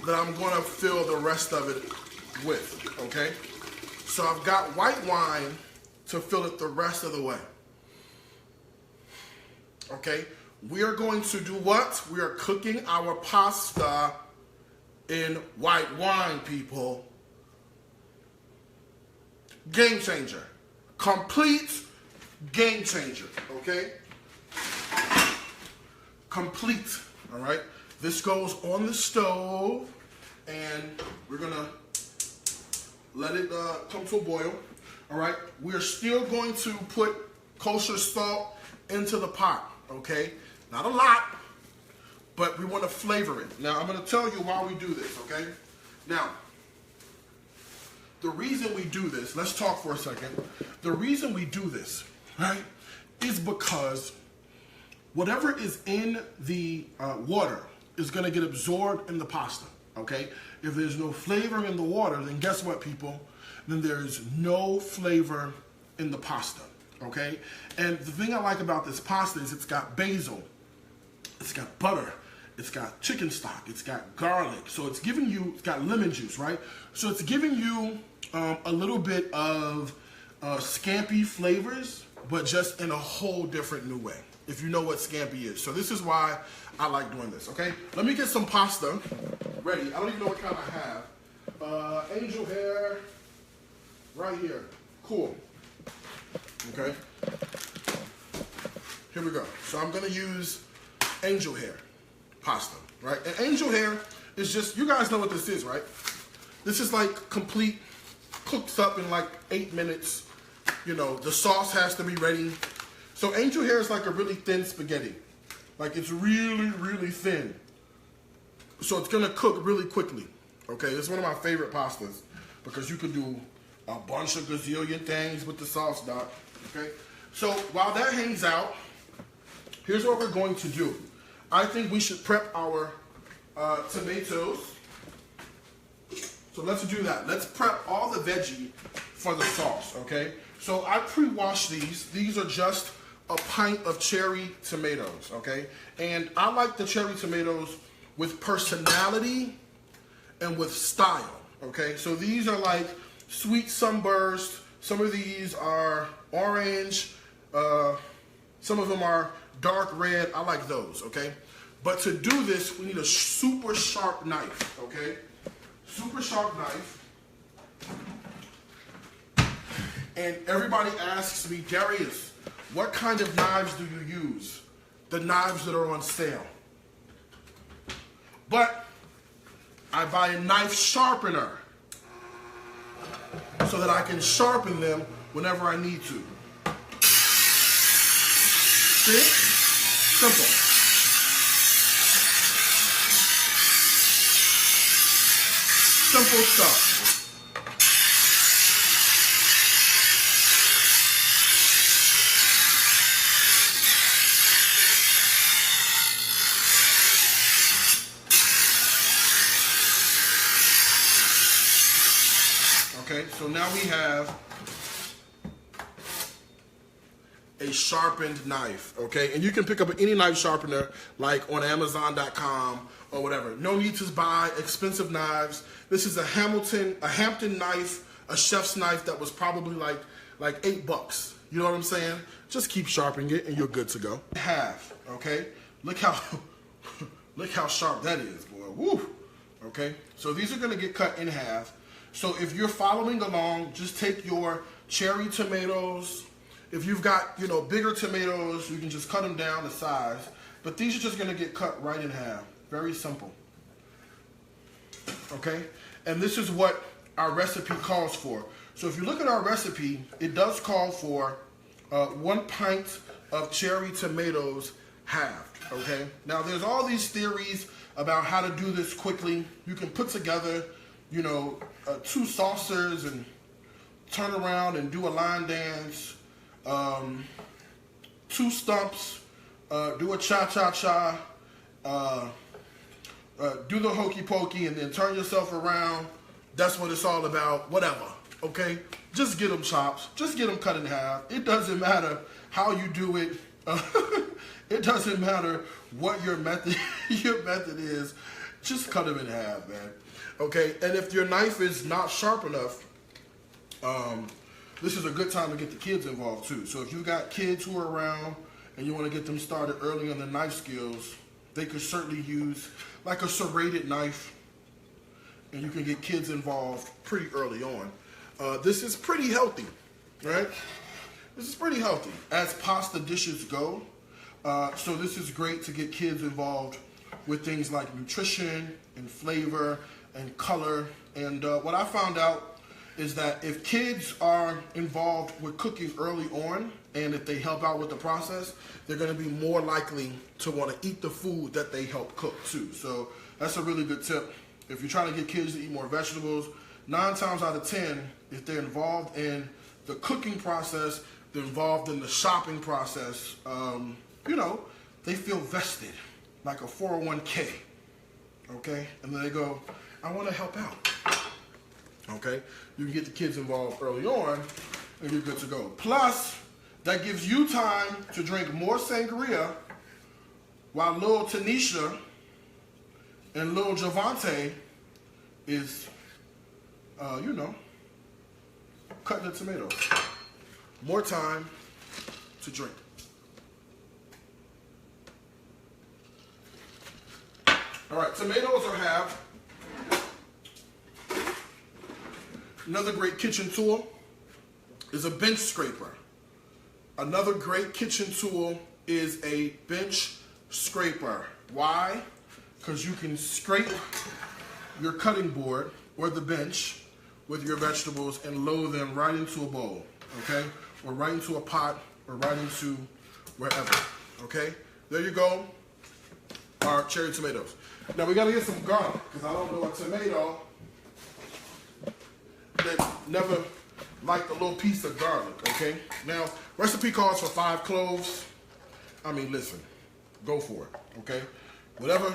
A: that I'm gonna fill the rest of it with, okay? So I've got white wine to fill it the rest of the way. Okay, we are going to do what? We are cooking our pasta in white wine, people. Game changer. Complete game changer, okay? Complete, all right? This goes on the stove, and we're gonna let it come to a boil, all right? We're still going to put kosher salt into the pot, okay? Not a lot, but we want to flavor it. Now, I'm going to tell you why we do this, okay? Now, the reason we do this, let's talk for a second. The reason we do this, right, is because whatever is in the water is going to get absorbed in the pasta, okay? If there's no flavor in the water, then guess what, people? Then there's no flavor in the pasta, okay? And the thing I like about this pasta is it's got basil, it's got butter, it's got chicken stock, it's got garlic. So it's giving you, it's got lemon juice, right? So it's giving you a little bit of scampi flavors, but just in a whole different new way, if you know what scampi is. So this is why I like doing this, okay? Let me get some pasta ready. I don't even know what kind I have. Angel hair, right here. Cool. Okay? Here we go. So I'm gonna use angel hair pasta, right? And angel hair is just, you guys know what this is, right? This is like complete, cooks up in like 8 minutes. You know, the sauce has to be ready. So angel hair is like a really thin spaghetti. Like it's really, really thin. So it's gonna cook really quickly. Okay, it's one of my favorite pastas because you can do a bunch of gazillion things with the sauce, Doc. Okay, so while that hangs out, here's what we're going to do. I think we should prep our tomatoes. So let's do that. Let's prep all the veggie for the sauce, okay? So I pre-washed these. These are just a pint of cherry tomatoes, okay? And I like the cherry tomatoes with personality and with style, okay? So these are like sweet sunburst. Some of these are orange. Some of them are dark red. I like those, okay? But to do this, we need a super sharp knife, okay? Super sharp knife. And everybody asks me, Darius, what kind of knives do you use? The knives that are on sale. But I buy a knife sharpener so that I can sharpen them whenever I need to. See? Simple. Simple stuff. Okay, so now we have a sharpened knife, okay? And you can pick up any knife sharpener like on Amazon.com or whatever. No need to buy expensive knives. This is a Hampton knife, a chef's knife that was probably like $8. You know what I'm saying? Just keep sharpening it and you're good to go. Half, okay? Look how look how sharp that is, boy. Woo! Okay? So these are gonna get cut in half. So if you're following along, just take your cherry tomatoes. If you've got, you know, bigger tomatoes, you can just cut them down to size. But these are just gonna get cut right in half. Very simple. Okay? And this is what our recipe calls for. So if you look at our recipe, it does call for 1 pint of cherry tomatoes halved. Okay? Now there's all these theories about how to do this quickly. You can put together, you know, 2 saucers and turn around and do a line dance. 2 stumps, do a cha-cha-cha, do the hokey pokey, and then turn yourself around. That's what it's all about, whatever, okay? Just get them chopped, just get them cut in half. It doesn't matter how you do it. It doesn't matter what your method is. Just cut them in half, man. Okay, and if your knife is not sharp enough, this is a good time to get the kids involved too. So if you got kids who are around and you want to get them started early on the knife skills, they could certainly use like a serrated knife, and you can get kids involved pretty early on. This is pretty healthy, right? This is pretty healthy as pasta dishes go. So this is great to get kids involved with things like nutrition and flavor and color. And what I found out is that if kids are involved with cooking early on, and if they help out with the process, they're gonna be more likely to wanna eat the food that they help cook too. So that's a really good tip. If you're trying to get kids to eat more vegetables, 9 times out of 10, if they're involved in the cooking process, they're involved in the shopping process, you know, they feel vested, like a 401k, okay? And then they go, I want to help out, okay? You can get the kids involved early on, and you're good to go. Plus, that gives you time to drink more sangria while little Tanisha and little Javante is, you know, cutting the tomatoes. More time to drink. All right, tomatoes are half. Another great kitchen tool is a bench scraper. Another great kitchen tool is a bench scraper. Why? Because you can scrape your cutting board or the bench with your vegetables and load them right into a bowl, okay? Or right into a pot, or right into wherever, okay? There you go, our cherry tomatoes. Now we gotta get some garlic, because I don't know a tomato that never liked a little piece of garlic, okay? Now, recipe calls for 5 cloves. I mean, listen, go for it, okay? Whatever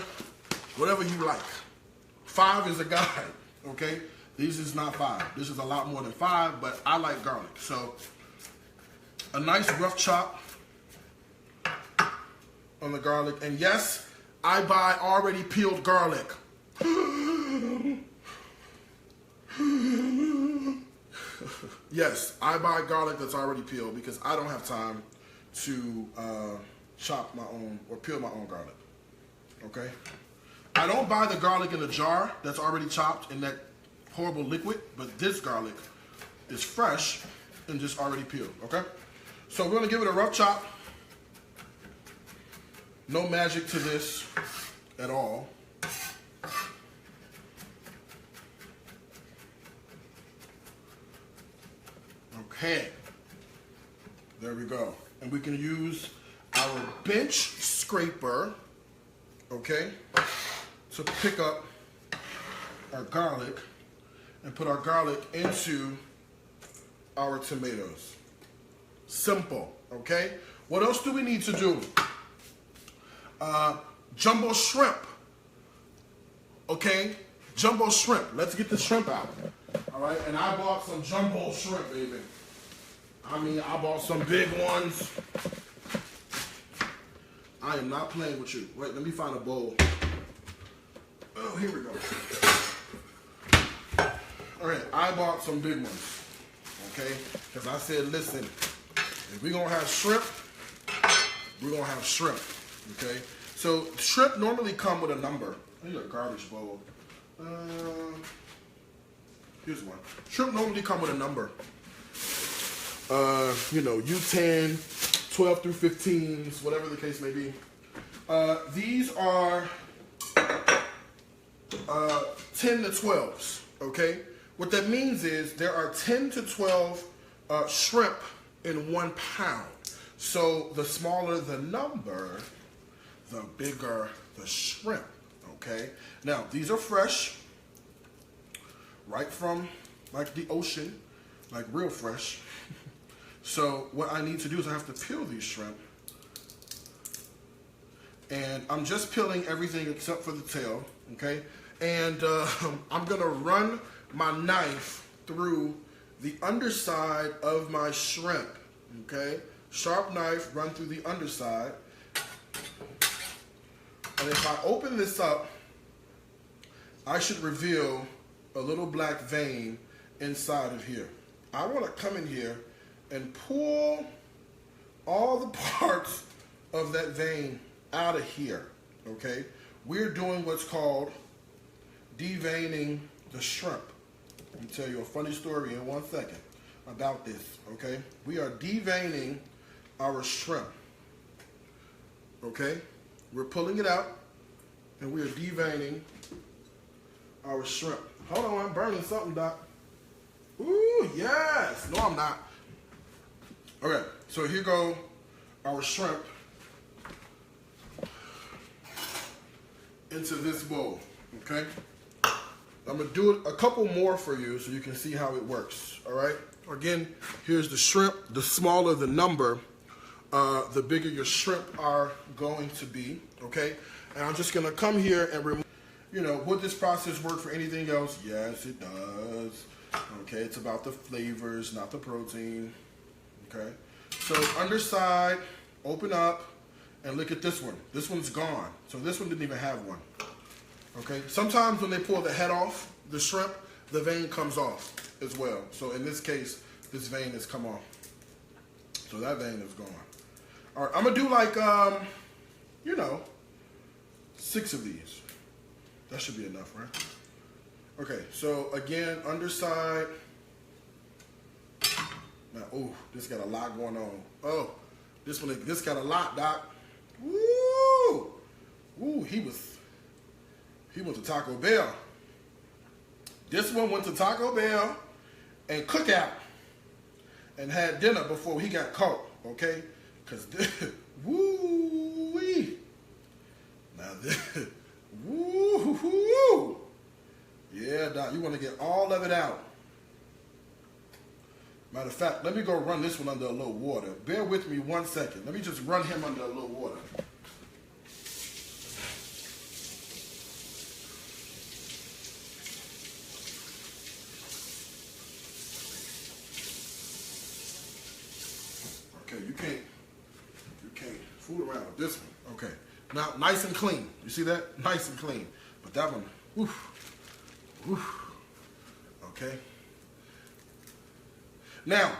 A: you like. 5 is a guide, okay? This is not 5. This is a lot more than 5, but I like garlic. So, a nice rough chop on the garlic. And yes, I buy already peeled garlic. Yes, I buy garlic that's already peeled because I don't have time to chop my own or peel my own garlic. Okay? I don't buy the garlic in a jar that's already chopped in that horrible liquid, but this garlic is fresh and just already peeled. Okay? So we're going to give it a rough chop. No magic to this at all. Okay, there we go. And we can use our bench scraper, okay, to pick up our garlic and put our garlic into our tomatoes. Simple, okay? What else do we need to do? Jumbo shrimp, okay? Jumbo shrimp. Let's get the shrimp out. All right, and I bought some jumbo shrimp, baby. I mean, I bought some big ones. I am not playing with you. Wait, let me find a bowl. Oh, here we go. All right, I bought some big ones, okay? Because I said, listen, if we're going to have shrimp, we're going to have shrimp, okay? So shrimp normally come with a number. I need a garbage bowl. Here's one. Shrimp normally come with a number. You know, U10, 12 through 15s, whatever the case may be. These are 10 to 12s, okay? What that means is there are 10 to 12 shrimp in 1 pound. So the smaller the number, the bigger the shrimp, okay? Now, these are fresh, right from like the ocean, like real fresh. So what I need to do is I have to peel these shrimp. And I'm just peeling everything except for the tail, okay? And I'm gonna run my knife through the underside of my shrimp, okay? Sharp knife, run through the underside. And if I open this up, I should reveal a little black vein inside of here. I want to come in here and pull all the parts of that vein out of here, okay? We're doing what's called deveining the shrimp. Let me tell you a funny story in 1 second about this, okay? We are deveining our shrimp, okay? We're pulling it out, and we are deveining our shrimp. Hold on, I'm burning something, Doc. Ooh, yes. No, I'm not. Okay, so here go our shrimp into this bowl, okay? I'm going to do a couple more for you so you can see how it works, all right? Again, here's the shrimp. The smaller the number, the bigger your shrimp are going to be, okay? And I'm just going to come here and remove, you know, would this process work for anything else? Yes, it does. Okay, it's about the flavors, not the protein, okay? So underside, open up, and look at this one. This one's gone. So this one didn't even have one. Okay. Sometimes when they pull the head off the shrimp, the vein comes off as well. So in this case, this vein has come off. So that vein is gone. All right. I'm gonna do like you know, 6 of these. That should be enough, right? Okay. So again, underside. Now, oh, this got a lot going on. Oh, this got a lot, Doc. Woo! Woo, he went to Taco Bell. This one went to Taco Bell and Cookout and had dinner before he got caught, okay? Because, woo-wee. Now, this, woo-hoo-hoo. Yeah, Doc, you want to get all of it out. Matter of fact, let me go run this one under a little water. Bear with me 1 second. Let me just run him under a little water. Okay, you can't fool around with this one. Okay, now nice and clean. You see that? Nice and clean. But that one, woof, woof. Okay. Now,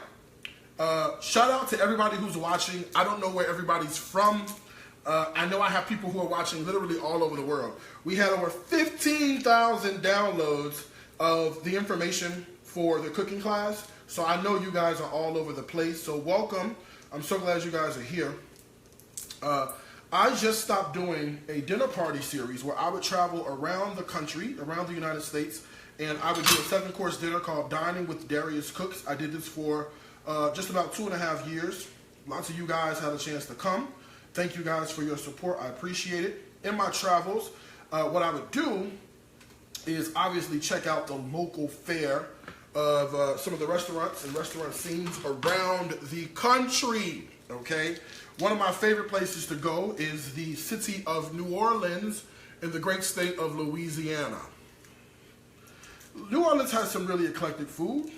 A: shout out to everybody who's watching. I don't know where everybody's from. I know I have people who are watching literally all over the world. We had over 15,000 downloads of the information for the cooking class. So I know you guys are all over the place. So welcome. I'm so glad you guys are here. I just stopped doing a dinner party series where I would travel around the country, around the United States, and I would do a 7-course dinner called Dining with Darius Cooks. I did this for just about 2.5 years. Lots of you guys had a chance to come. Thank you guys for your support. I appreciate it. In my travels, what I would do is obviously check out the local fare of some of the restaurants and restaurant scenes around the country, okay? One of my favorite places to go is the city of New Orleans in the great state of Louisiana. New Orleans has some really eclectic food.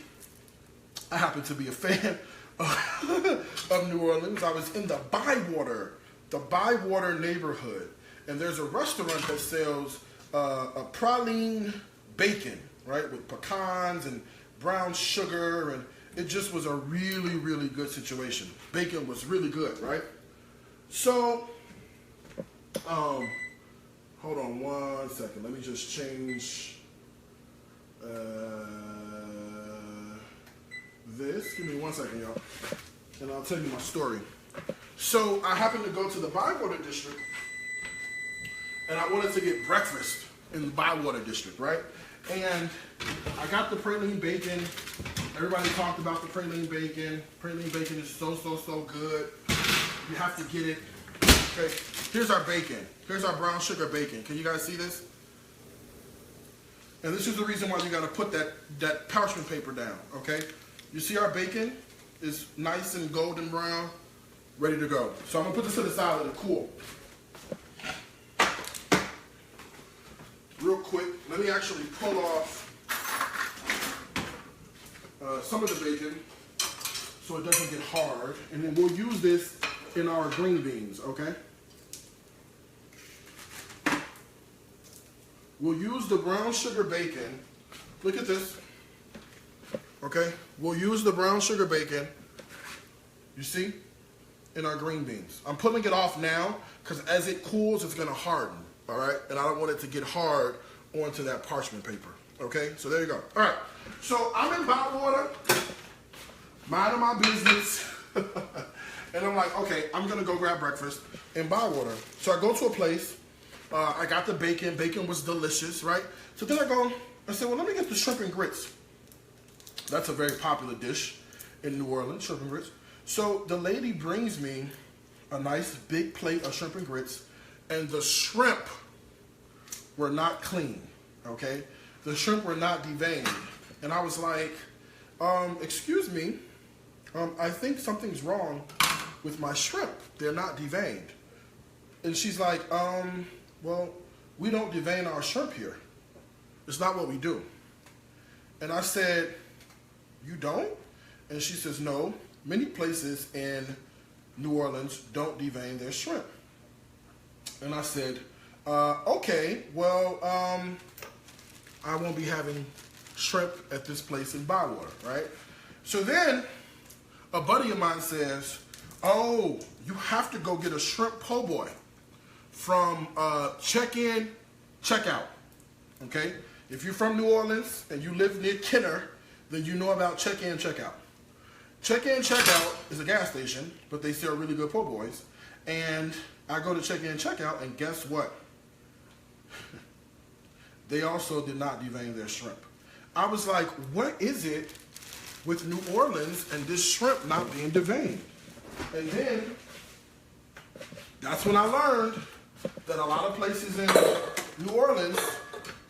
A: I happen to be a fan of New Orleans. I was in the Bywater neighborhood, and there's a restaurant that sells a praline bacon, right, with pecans and brown sugar, and it just was a really, really good situation. Bacon was really good, right? So, hold on 1 second. Let me just change this. Give me 1 second, y'all, and I'll tell you my story. So I happened to go to the Bywater district, and I wanted to get breakfast in the Bywater district, right? And I got the praline bacon. Everybody talked about the praline bacon. Praline bacon is so good. You have to get it. Okay, here's our bacon. Here's our brown sugar bacon. Can you guys see this? And this is the reason why you gotta put that parchment paper down, okay? You see our bacon is nice and golden brown, ready to go. So I'm gonna put this to the side, let it cool. Real quick, let me actually pull off some of the bacon so it doesn't get hard, and then we'll use this in our green beans, okay? We'll use the brown sugar bacon. Look at this, okay? We'll use the brown sugar bacon, you see, in our green beans. I'm pulling it off now because as it cools, it's gonna harden, all right? And I don't want it to get hard onto that parchment paper, okay? So there you go. All right, so I'm in Bywater, minding my business, and I'm like, okay, I'm gonna go grab breakfast in Bywater. So I go to a place, I got the bacon. Bacon was delicious, right? So then I said, well, let me get the shrimp and grits. That's a very popular dish in New Orleans, shrimp and grits. So the lady brings me a nice big plate of shrimp and grits, and the shrimp were not clean, okay? the shrimp were not deveined. And I was like, excuse me, I think something's wrong with my shrimp. They're not deveined. And she's like, well, we don't devein our shrimp here. It's not what we do. And I said, you don't? And she says, no, many places in New Orleans don't devein their shrimp. And I said, okay, well, I won't be having shrimp at this place in Bywater, right? So then a buddy of mine says, oh, you have to go get a shrimp po' boy from check-in, check-out, okay? If you're from New Orleans and you live near Kenner, then you know about check-in, check-out. Check-in, check-out is a gas station, but they sell really good po' boys. And I go to check-in, check-out, and guess what? They also did not devein their shrimp. I was like, what is it with New Orleans and this shrimp not being deveined? And then, that's when I learned that a lot of places in New Orleans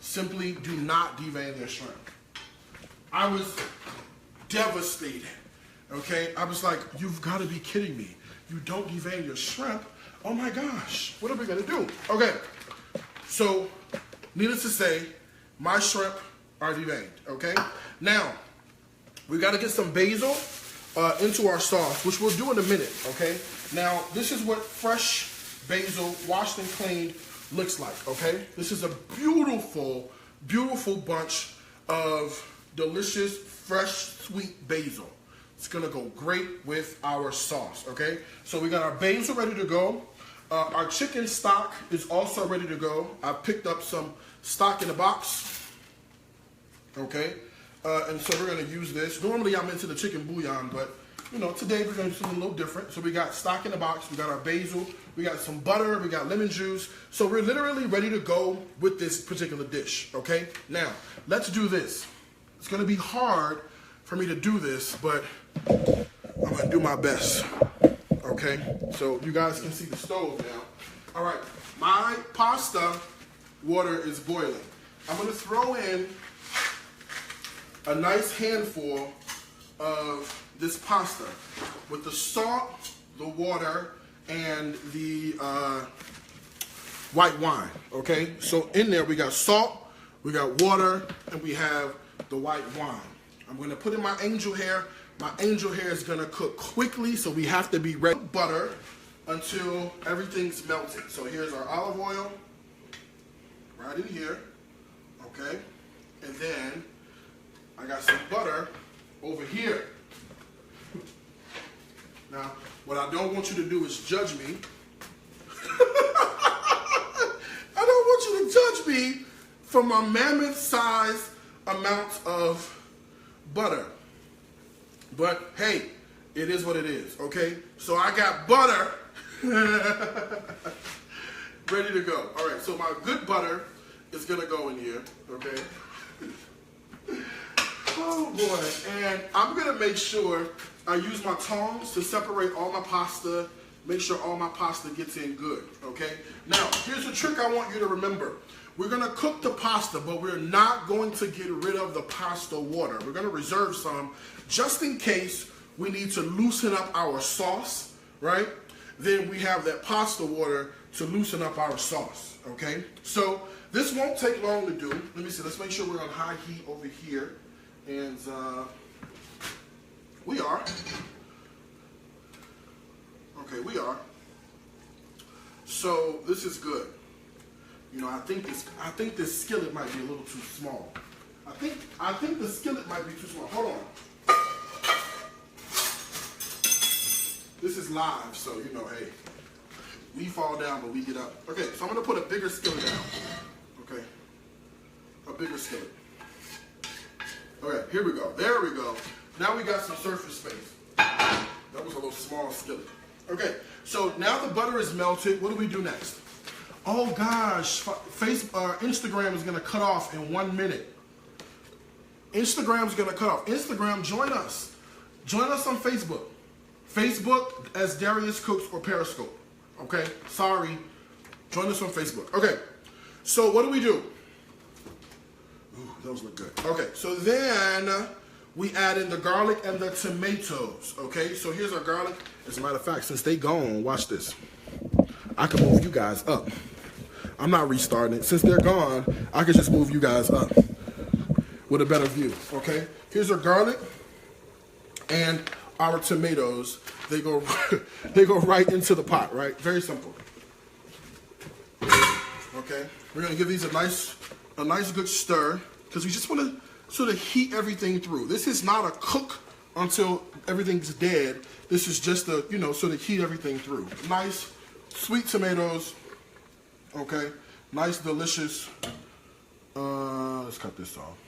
A: simply do not devein their shrimp. I was devastated, okay? I was like, you've got to be kidding me. You don't devein your shrimp? Oh my gosh, what are we gonna do? Okay, so needless to say, my shrimp are deveined, okay? Now, we gotta get some basil into our sauce, which we'll do in a minute, okay? Now, this is what fresh basil, washed and cleaned, looks like, okay? This is a beautiful, beautiful bunch of delicious, fresh, sweet basil. It's gonna go great with our sauce, okay? So we got our basil ready to go. Our chicken stock is also ready to go. I picked up some stock in a box, okay? And so we're gonna use this. Normally I'm into the chicken bouillon, but you know, today we're gonna do something a little different. So we got stock in a box, we got our basil, we got some butter, we got lemon juice. So we're literally ready to go with this particular dish, okay? Now, let's do this. It's gonna be hard for me to do this, but I'm gonna do my best, okay? So you guys can see the stove now. All right, my pasta water is boiling. I'm gonna throw in a nice handful of this pasta with the salt, the water, and the white wine, okay? So in there we got salt, we got water, and we have the white wine. I'm gonna put in my angel hair. My angel hair is gonna cook quickly, so we have to be ready. Butter until everything's melted. So here's our olive oil, right in here, okay? And then I got some butter over here. Now, what I don't want you to do is judge me. I don't want you to judge me for my mammoth-sized amount of butter. But hey, it is what it is, okay? So I got butter ready to go. All right, so my good butter is gonna go in here, okay? Oh boy, and I'm gonna make sure I use my tongs to separate all my pasta, make sure all my pasta gets in good, okay? Now, here's the trick I want you to remember. We're gonna cook the pasta, but we're not going to get rid of the pasta water. We're gonna reserve some just in case we need to loosen up our sauce, right? Then we have that pasta water to loosen up our sauce, okay? So this won't take long to do. Let me see, let's make sure we're on high heat over here. And we are. Okay, we are. So this is good. You know, I think this skillet might be a little too small. I think the skillet might be too small. Hold on. This is live, so you know, hey, we fall down, but we get up. Okay, so I'm gonna put a bigger skillet down. Okay, a bigger skillet. Okay, here we go. There we go. Now we got some surface space. That was a little small skillet. Okay, so now the butter is melted. What do we do next? Oh gosh, Instagram is gonna cut off in 1 minute. Instagram's gonna cut off. Instagram, join us. Join us on Facebook. Facebook as Darius Cooks or Periscope. Okay, sorry. Join us on Facebook. Okay, so what do we do? Ooh, those look good. Okay, so then we add in the garlic and the tomatoes. Okay, so here's our garlic. As a matter of fact, since they gone, watch this. I can move you guys up. I'm not restarting it. Since they're gone, I can just move you guys up with a better view. Okay, here's our garlic and our tomatoes. They go they go right into the pot, right? Very simple. Okay, we're gonna give these a nice good stir because we just want to sort of heat everything through. This is not a cook until everything's dead. This is just a, you know, sort of heat everything through. Nice sweet tomatoes. Okay, nice delicious. Let's cut this off.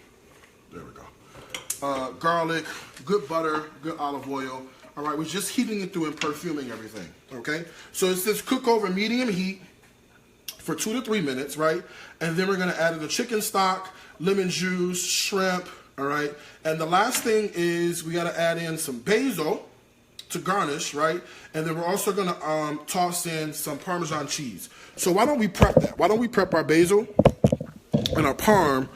A: There we go. Garlic, good butter, good olive oil. All right, we're just heating it through and perfuming everything. Okay, so it says cook over medium heat for 2 to 3 minutes, right? And then we're gonna add in the chicken stock, lemon juice, shrimp, all right? And the last thing is we gotta add in some basil to garnish, right? And then we're also gonna toss in some Parmesan cheese. So why don't we prep that? Why don't we prep our basil and our parm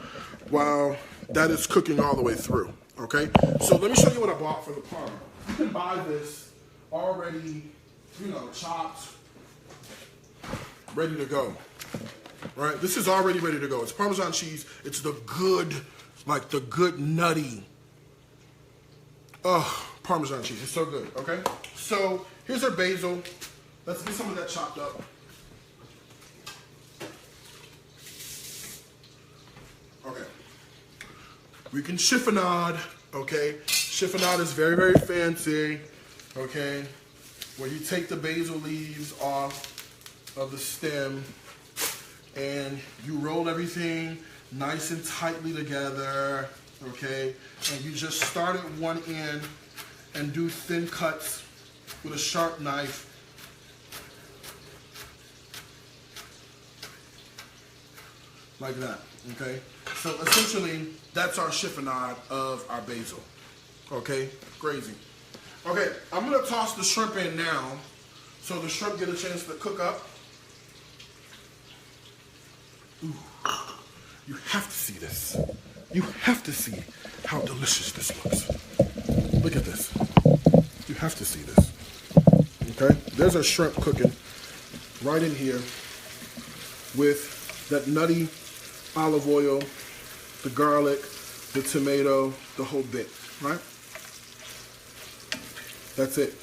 A: while that is cooking all the way through, okay? So let me show you what I bought for the parm. You can buy this already, you know, chopped, ready to go, right? This is already ready to go. It's Parmesan cheese. It's the good, like the good nutty, Parmesan cheese. It's so good, okay? So here's our basil. Let's get some of that chopped up. Okay. We can chiffonade, okay? Chiffonade is very, very fancy, okay? Where you take the basil leaves off of the stem and you roll everything nice and tightly together, okay? And you just start at one end and do thin cuts with a sharp knife. Like that, okay? So essentially, that's our chiffonade of our basil, okay? Crazy. Okay, I'm gonna toss the shrimp in now so the shrimp get a chance to cook up. Ooh, you have to see this. You have to see how delicious this looks. Look at this. You have to see this. Okay? There's our shrimp cooking right in here with that nutty olive oil, the garlic, the tomato, the whole bit, right? That's it.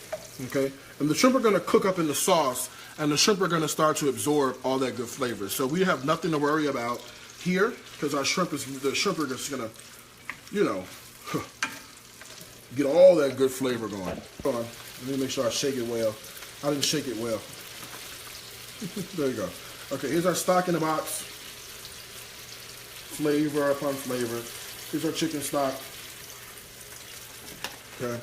A: Okay? And the shrimp are gonna cook up in the sauce, and the shrimp are going to start to absorb all that good flavor. So we have nothing to worry about here because the shrimp are just going to, you know, get all that good flavor going. Hold on. Let me make sure I shake it well. I didn't shake it well. There you go. Okay, here's our stock in the box. Flavor upon flavor. Here's our chicken stock. Okay.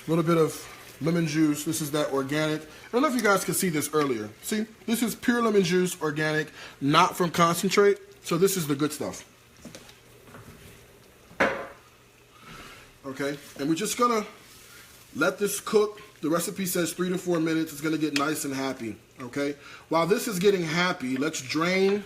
A: A little bit of lemon juice. This is that organic. I don't know if you guys could see this earlier. See, this is pure lemon juice, organic, not from concentrate. So this is the good stuff. Okay, and we're just gonna let this cook. The recipe says 3 to 4 minutes. It's gonna get nice and happy. Okay, while this is getting happy, let's drain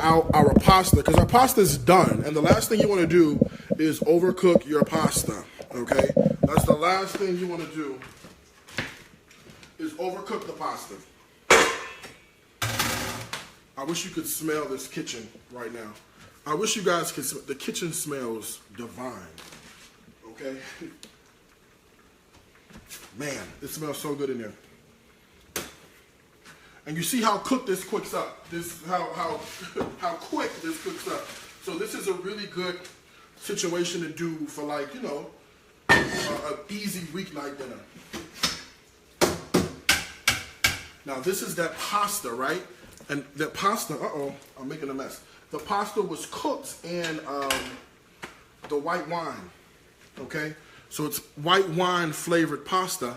A: out our pasta because our pasta is done. And the last thing you want to do is overcook your pasta. Okay, that's the last thing you want to do is overcook the pasta. I wish you could smell this kitchen right now. I wish you guys could. The kitchen smells divine. Okay, man, it smells so good in there. And you see how cooked this cooks up. This how quick this cooks up. So this is a really good situation to do for, like, you know, an easy weeknight dinner. Now this is that pasta, right? And that pasta, I'm making a mess. The pasta was cooked in the white wine, okay? So it's white wine flavored pasta.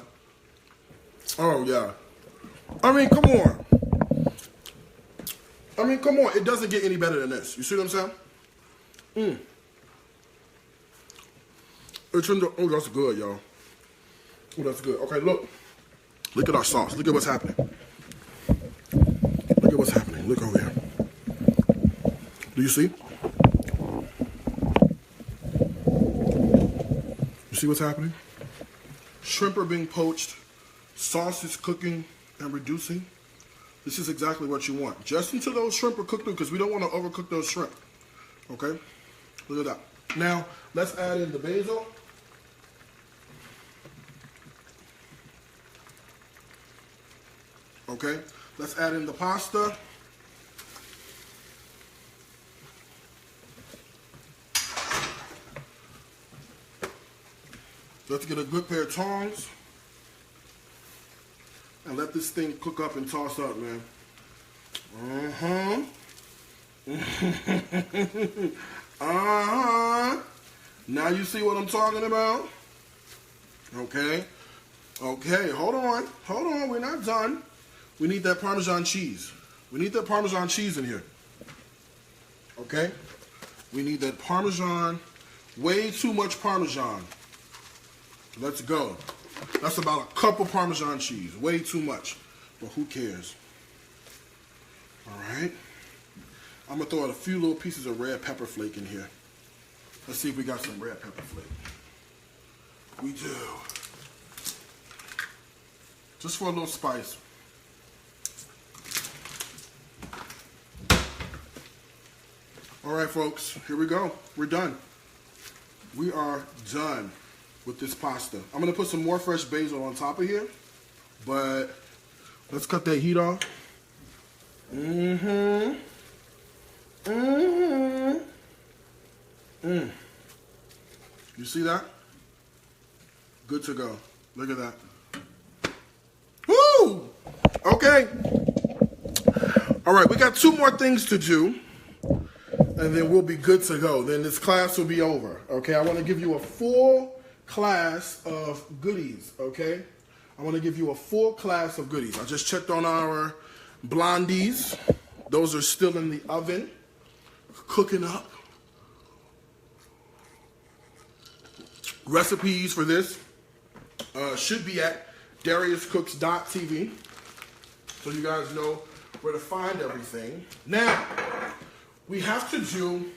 A: Oh yeah. I mean, come on. It doesn't get any better than this. You see what I'm saying? It's in the, oh, that's good, y'all. Oh, that's good. Okay, look. Look at our sauce. Look at what's happening. Look at what's happening. Look over here. Do you see? You see what's happening? Shrimp are being poached, sauce is cooking and reducing. This is exactly what you want. Just until those shrimp are cooked through, because we don't want to overcook those shrimp. Okay? Look at that. Now, let's add in the basil. Okay? Let's add in the pasta. Let's get a good pair of tongs and let this thing cook up and toss up, man. Now you see what I'm talking about? Okay. Okay, hold on. Hold on, we're not done. We need that Parmesan cheese. We need that Parmesan cheese in here. Okay? We need that Parmesan. Way too much Parmesan. Let's go. That's about a cup of Parmesan cheese. Way too much. But who cares? All right. I'm going to throw out a few little pieces of red pepper flake in here. Let's see if we got some red pepper flake. We do. Just for a little spice. All right, folks. Here we go. We're done. We are done with this pasta. I'm gonna put some more fresh basil on top of here, but let's cut that heat off. You see that? Good to go. Look at that. Woo! Okay. All right, we got 2 more things to do, and then we'll be good to go. Then this class will be over. Okay, I want to give you a full class of goodies, okay? I want to give you a full class of goodies. I just checked on our blondies. Those are still in the oven, cooking up. Recipes for this should be at DariusCooks.tv, so you guys know where to find everything. Now, we have to do,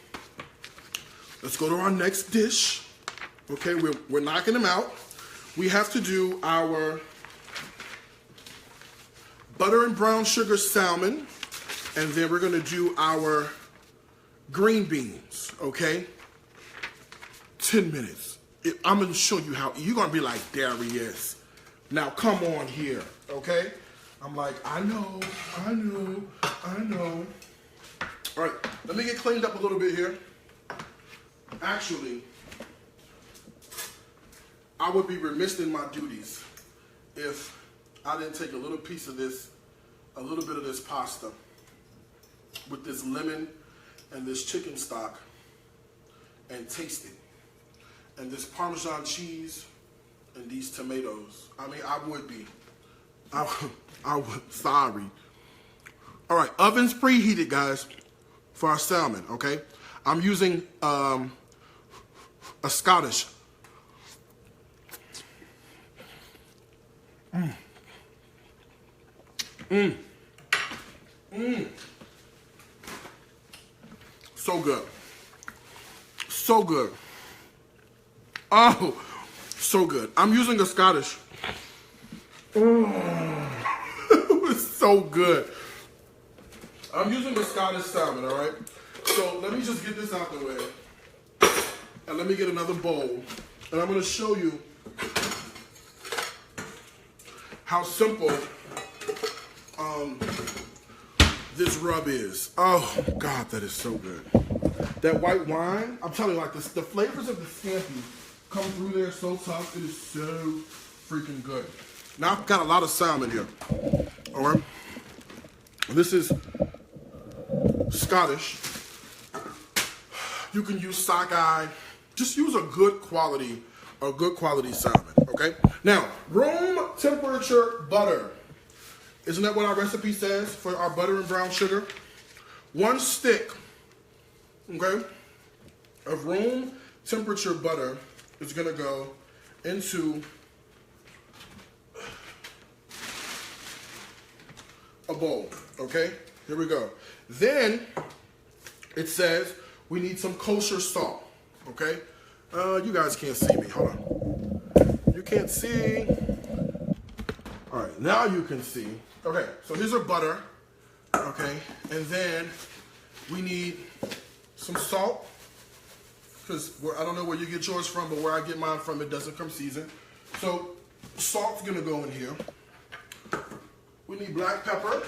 A: let's go to our next dish. Okay, we're knocking them out. We have to do our butter and brown sugar salmon, and then we're gonna do our green beans, okay? 10 minutes. I'm gonna show you how, you're gonna be like, Darius, now come on here, okay? I'm like, I know. All right, let me get cleaned up a little bit here. Actually, I would be remiss in my duties if I didn't take a little piece of this, a little bit of this pasta with this lemon and this chicken stock and taste it. And this Parmesan cheese and these tomatoes. I mean, I would be. I would, sorry. All right, oven's preheated, guys, for our salmon, okay? I'm using a Scottish. So good. So good. Oh, so good. I'm using a Scottish. It was so good. I'm using the Scottish salmon, all right? So let me just get this out the way. And let me get another bowl. And I'm going to show you how simple this rub is. Oh, God, that is so good. That white wine, I'm telling you, like the flavors of the scampi come through there so tough. It is so freaking good. Now, I've got a lot of salmon here. All right? This is Scottish. You can use sockeye. Just use a good quality salmon, okay? Now, room temperature butter. Isn't that what our recipe says for our butter and brown sugar? 1 stick, okay, of room temperature butter is gonna go into a bowl, okay? Here we go. Then it says we need some kosher salt, okay? You guys can't see me, hold on. You can't see. All right, now you can see. Okay, so here's our butter, okay? And then we need some salt, because I don't know where you get yours from, but where I get mine from, it doesn't come seasoned. So salt's gonna go in here. We need black pepper.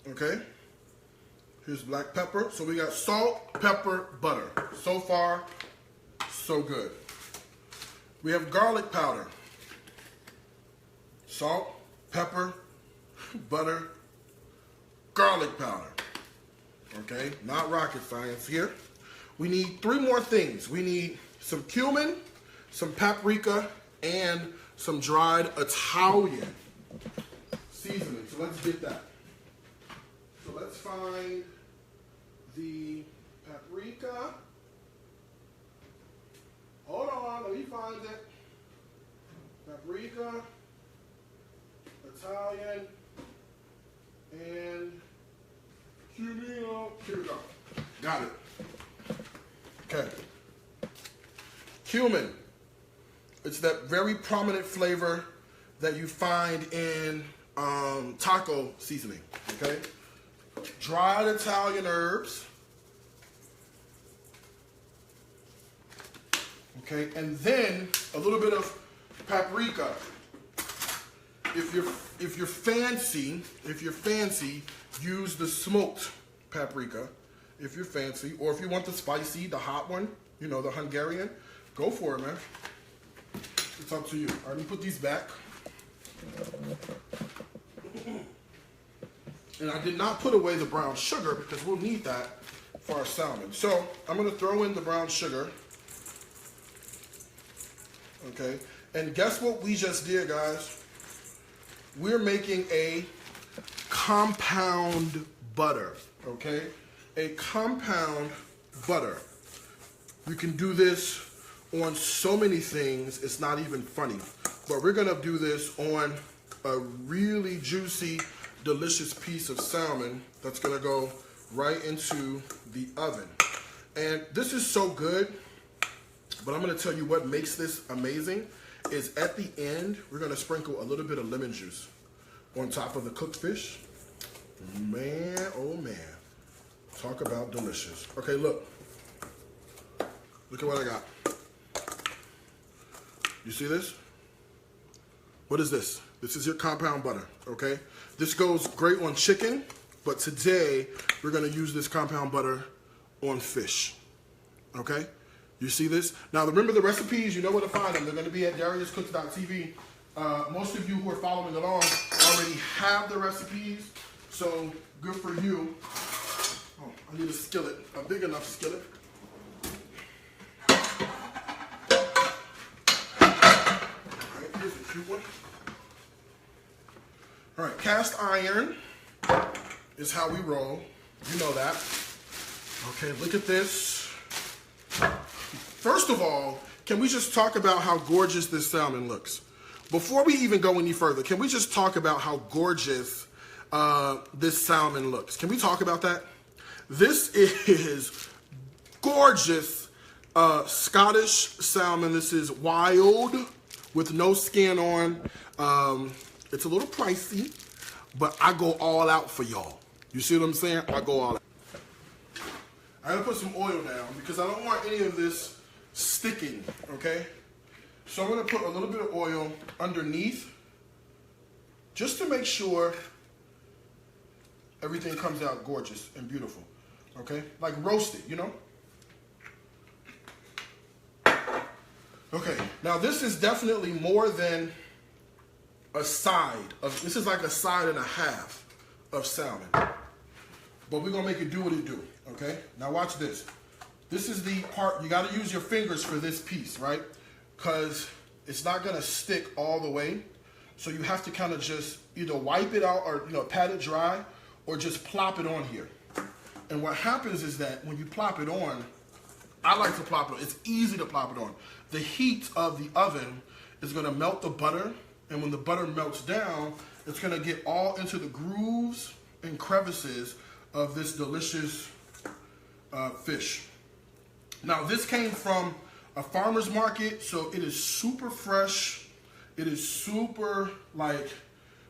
A: Okay, here's black pepper. So we got salt, pepper, butter. So far, so good. We have garlic powder. Salt, pepper, butter, garlic powder. Okay, not rocket science here. We need 3 more things. We need some cumin, some paprika, and some dried Italian seasoning. So let's get that. So let's find the paprika. Hold on, let me find it. Paprika, Italian, and cumin. Here we go. Got it. Okay. Cumin. It's that very prominent flavor that you find in taco seasoning. Okay. Dried Italian herbs. Okay, and then a little bit of paprika. If you're fancy, use the smoked paprika. If you're fancy, or if you want the spicy, the hot one, you know, the Hungarian, go for it, man. It's up to you. All right, let me put these back. And I did not put away the brown sugar because we'll need that for our salmon. So I'm going to throw in the brown sugar. Okay, and guess what we just did, guys? We're making a compound butter, okay? A compound butter. You can do this on so many things, it's not even funny. But we're gonna do this on a really juicy, delicious piece of salmon that's gonna go right into the oven. And this is so good, but I'm gonna tell you what makes this amazing is at the end, we're gonna sprinkle a little bit of lemon juice on top of the cooked fish. Man, oh man, talk about delicious. Okay, look at what I got. You see this? What is this? This is your compound butter, okay? This goes great on chicken, but today we're gonna use this compound butter on fish, okay? You see this? Now remember the recipes, you know where to find them. They're gonna be at dariuscooks.tv. Most of you who are following along already have the recipes, so good for you. Oh, I need a skillet, a big enough skillet. Alright, here's a cute one. Alright, cast iron is how we roll. You know that. Okay, look at this. First of all, can we just talk about how gorgeous this salmon looks? Before we even go any further, can we just talk about how gorgeous this salmon looks? Can we talk about that? This is gorgeous Scottish salmon. This is wild with no skin on. It's a little pricey, but I go all out for y'all. You see what I'm saying? I go all out. I'm gonna put some oil down because I don't want any of this sticking, okay? So I'm gonna put a little bit of oil underneath just to make sure everything comes out gorgeous and beautiful, okay? Like roasted, you know? Okay, now this is definitely more than a side of, this is like a side and a half of salmon. But we're gonna make it do what it do, okay? Now watch this. This is the part, you gotta use your fingers for this piece, right? Because it's not gonna stick all the way. So you have to kind of just either wipe it out or, you know, pat it dry or just plop it on here. And what happens is that when you plop it on, I like to plop it on. It's easy to plop it on. The heat of the oven is going to melt the butter. And when the butter melts down, it's going to get all into the grooves and crevices of this delicious fish. Now, this came from a farmer's market, so it is super fresh. It is super, like,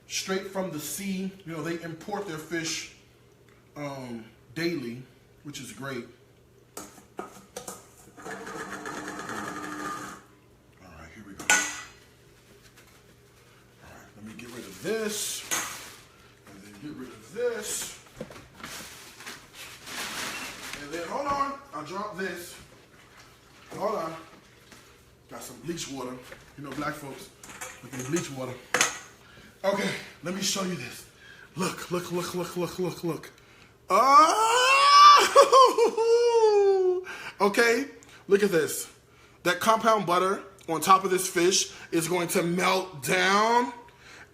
A: straight from the sea. You know, they import their fish daily, which is great. All right, here we go. All right, let me get rid of this, and then get rid of this. And then, hold on, I dropped this. Hold on. Got some bleach water. You know, black folks with their bleach water. Okay, let me show you this. Look, look, look, look, look, look, look. Oh! Okay, look at this. That compound butter on top of this fish is going to melt down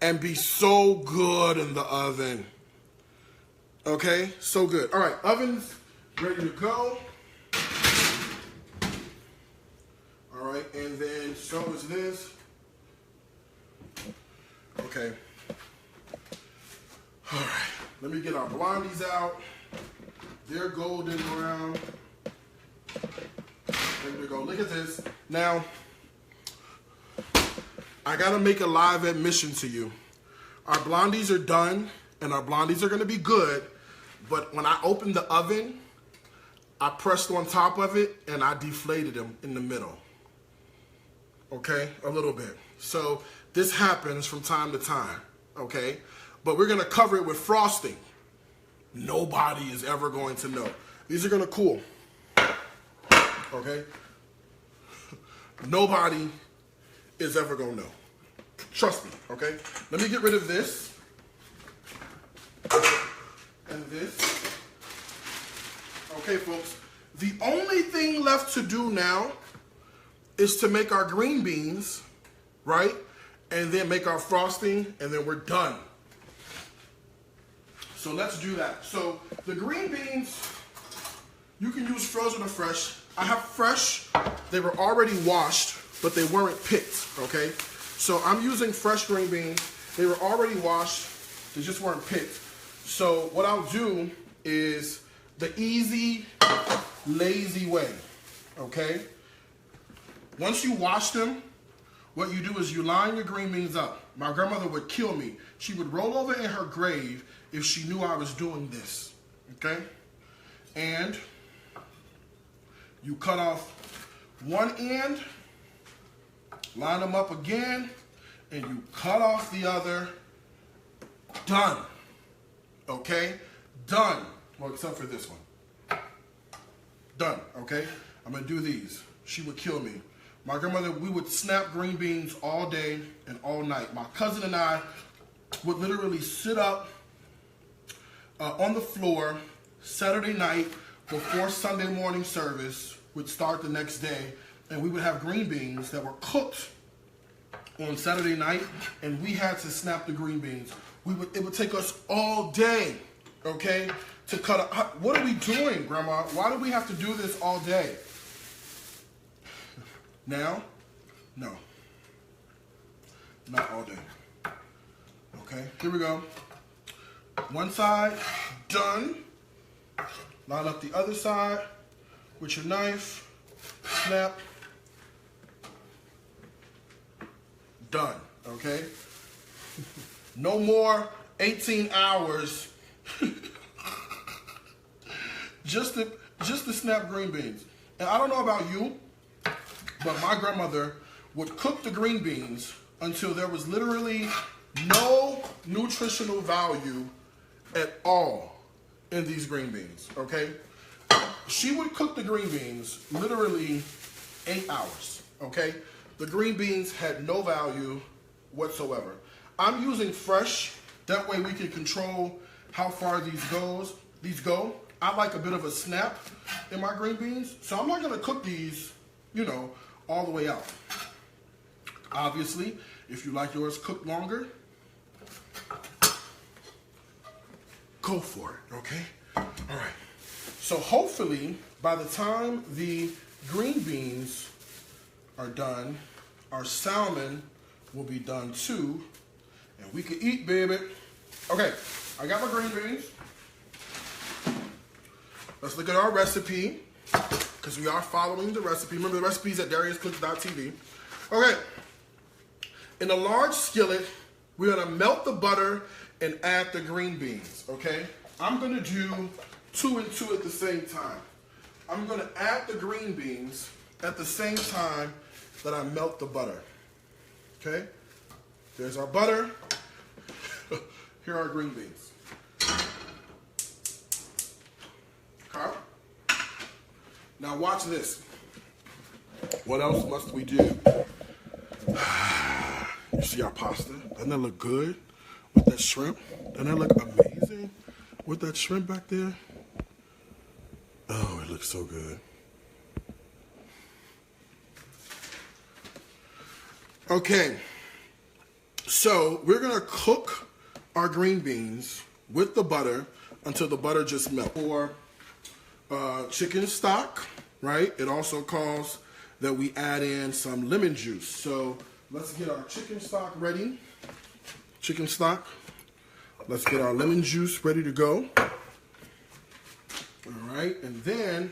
A: and be so good in the oven. Okay, so good. All right, oven's ready to go. All right, and then so is this. Okay. All right, let me get our blondies out. They're golden brown. There we go. Look at this. Now, I gotta make a live admission to you. Our blondies are done, and our blondies are gonna be good, but when I opened the oven, I pressed on top of it, and I deflated them in the middle. Okay, a little bit. So this happens from time to time, okay? But we're gonna cover it with frosting. Nobody is ever going to know. These are gonna cool, okay? Nobody is ever gonna know. Trust me, okay? Let me get rid of this and this. Okay, folks, the only thing left to do now is to make our green beans, right? And then make our frosting, and then we're done. So let's do that. So the green beans, you can use frozen or fresh. I have fresh. They were already washed, but they weren't picked, okay? So I'm using fresh green beans. They were already washed. They just weren't picked. So what I'll do is the easy, lazy way, okay? Once you wash them, what you do is you line your green beans up. My grandmother would kill me. She would roll over in her grave if she knew I was doing this, okay? And you cut off one end, line them up again, and you cut off the other. Done, okay? Done. Well, except for this one. Done, okay? I'm gonna do these. She would kill me. My grandmother, we would snap green beans all day and all night. My cousin and I would literally sit up on the floor Saturday night before Sunday morning service would start the next day, and we would have green beans that were cooked on Saturday night, and we had to snap the green beans. It would take us all day, okay, to cut up. What are we doing, Grandma? Why do we have to do this all day? Now, no, not all day. Okay, here we go. One side, done. Line up the other side with your knife, snap, done, okay? No more 18 hours just to snap green beans. And I don't know about you, but my grandmother would cook the green beans until there was literally no nutritional value at all in these green beans, okay? She would cook the green beans literally 8 hours, okay? The green beans had no value whatsoever. I'm using fresh, that way we can control how far these go. I like a bit of a snap in my green beans, so I'm not gonna cook these, you know, all the way out. Obviously, if you like yours cooked longer, go for it, okay? All right. So hopefully, by the time the green beans are done, our salmon will be done too. And we can eat, baby. Okay, I got my green beans. Let's look at our recipe, because we are following the recipe. Remember, the recipe is at dariuscooks.tv. Okay, in a large skillet, we're gonna melt the butter and add the green beans, okay? I'm gonna do 2 and 2 at the same time. I'm gonna add the green beans at the same time that I melt the butter, okay? There's our butter. Here are our green beans. Okay. Now watch this. What else must we do? You see our pasta? Doesn't that look good with that shrimp? Doesn't that look amazing with that shrimp back there? Oh, it looks so good. Okay, so we're gonna cook our green beans with the butter until the butter just melts. For chicken stock, right? It also calls that we add in some lemon juice. So let's get our chicken stock ready. Chicken stock. Let's get our lemon juice ready to go. All right, and then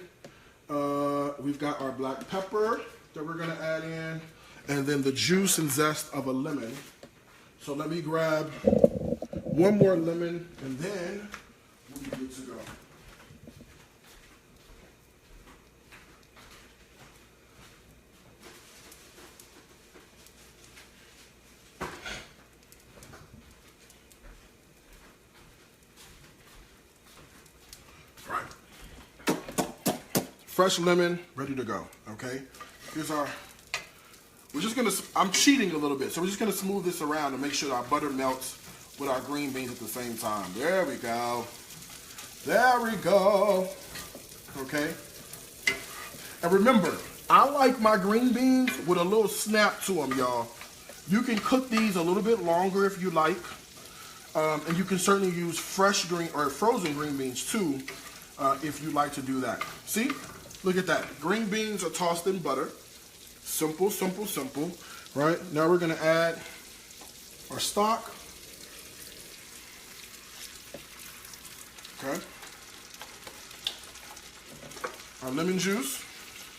A: we've got our black pepper that we're gonna add in, and then the juice and zest of a lemon. So let me grab one more lemon, and then we'll be good to go. Fresh lemon, ready to go, okay? Here's our, I'm cheating a little bit, so we're just gonna smooth this around and make sure our butter melts with our green beans at the same time. There we go. There we go. Okay? And remember, I like my green beans with a little snap to them, y'all. You can cook these a little bit longer if you like. And you can certainly use fresh green or frozen green beans too, if you like to do that. See? Look at that. Green beans are tossed in butter. Simple, simple, simple. Right? Now we're going to add our stock. Okay. Our lemon juice.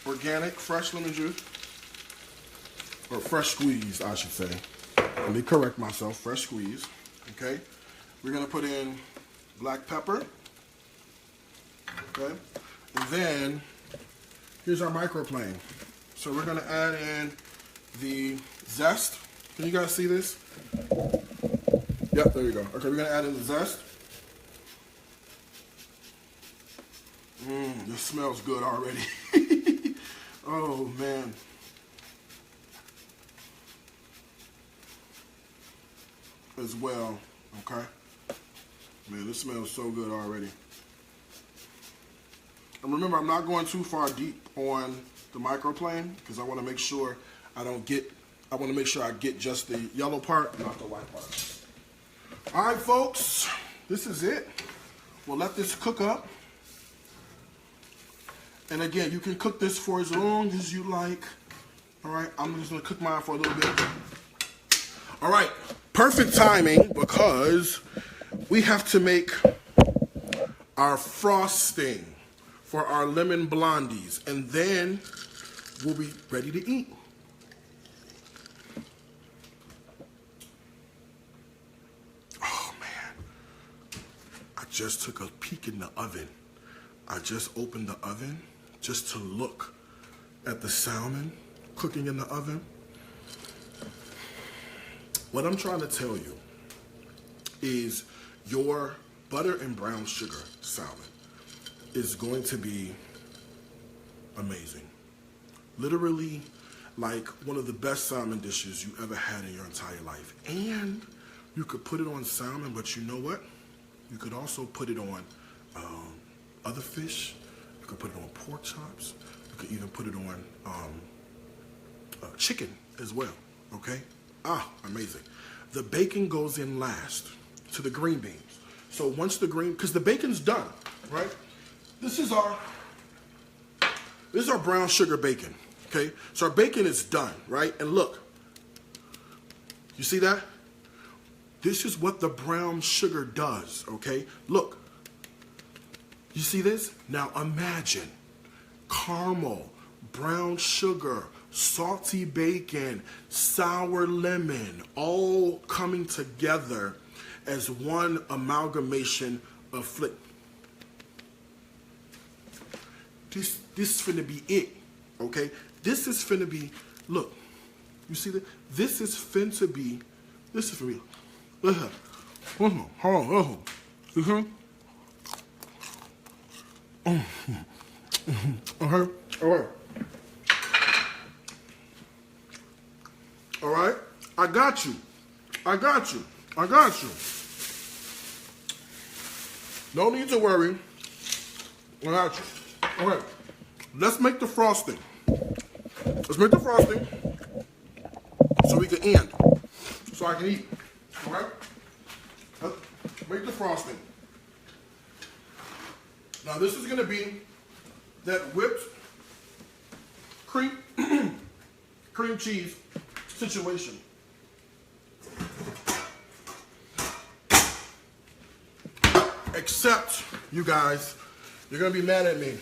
A: Organic, fresh lemon juice. Or fresh squeeze, I should say. Let me correct myself. Fresh squeeze. Okay. We're going to put in black pepper. Okay. And then here's our microplane. So we're gonna add in the zest. Can you guys see this? Yep, there you go. Okay, we're gonna add in the zest. This smells good already. Oh man. As well, okay? Man, this smells so good already. And remember, I'm not going too far deep on the microplane because I want to make sure I get just the yellow part, not the white part. All right, folks, this is it. We'll let this cook up. And again, you can cook this for as long as you like. All right, I'm just going to cook mine for a little bit. All right, perfect timing because we have to make our frosting for our lemon blondies, and then we'll be ready to eat. Oh man, I just took a peek in the oven. I just opened the oven just to look at the salmon cooking in the oven. What I'm trying to tell you is your butter and brown sugar salmon is going to be amazing. Literally like one of the best salmon dishes you ever had in your entire life. And you could put it on salmon, but you know what? You could also put it on other fish. You could put it on pork chops. You could even put it on chicken as well, okay? Amazing. The bacon goes in last to the green beans. So once the because the bacon's done, right? This is our brown sugar bacon, okay? So our bacon is done, right? And look, You see that? This is what the brown sugar does, okay? Look. You see this? Now imagine caramel, brown sugar, salty bacon, sour lemon, all coming together as one amalgamation of flavor. This is finna be it, okay? This is finna be, look, you see that? This is finna be, hold on. All right, I got you. No need to worry. I got you. All right, let's make the frosting. So we can end. So I can eat. All right? Let's make the frosting. Now this is going to be that whipped cream cheese situation. Except, you guys, you're going to be mad at me.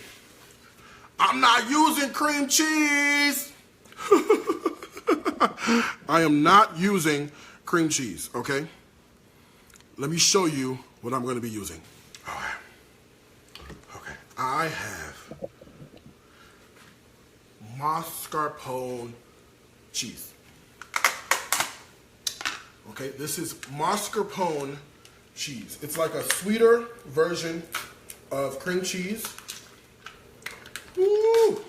A: I'm not using cream cheese. I am not using cream cheese, okay? Let me show you what I'm going to be using. All right. Okay. I have mascarpone cheese. Okay, this is mascarpone cheese. It's like a sweeter version of cream cheese. Woo!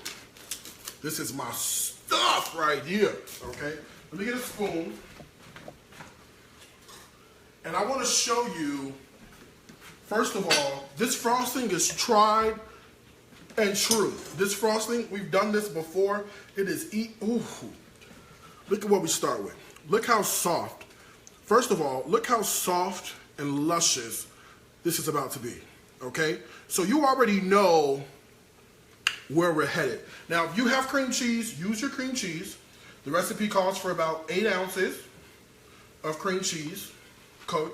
A: This is my stuff right here, okay? Let me get a spoon. And I want to show you, first of all, this frosting is tried and true. This frosting, we've done this before. It is, ooh. Look at what we start with. Look how soft. First of all, look how soft and luscious this is about to be, okay? So you already know where we're headed. Now, if you have cream cheese, use your cream cheese. The recipe calls for about 8 ounces of cream cheese.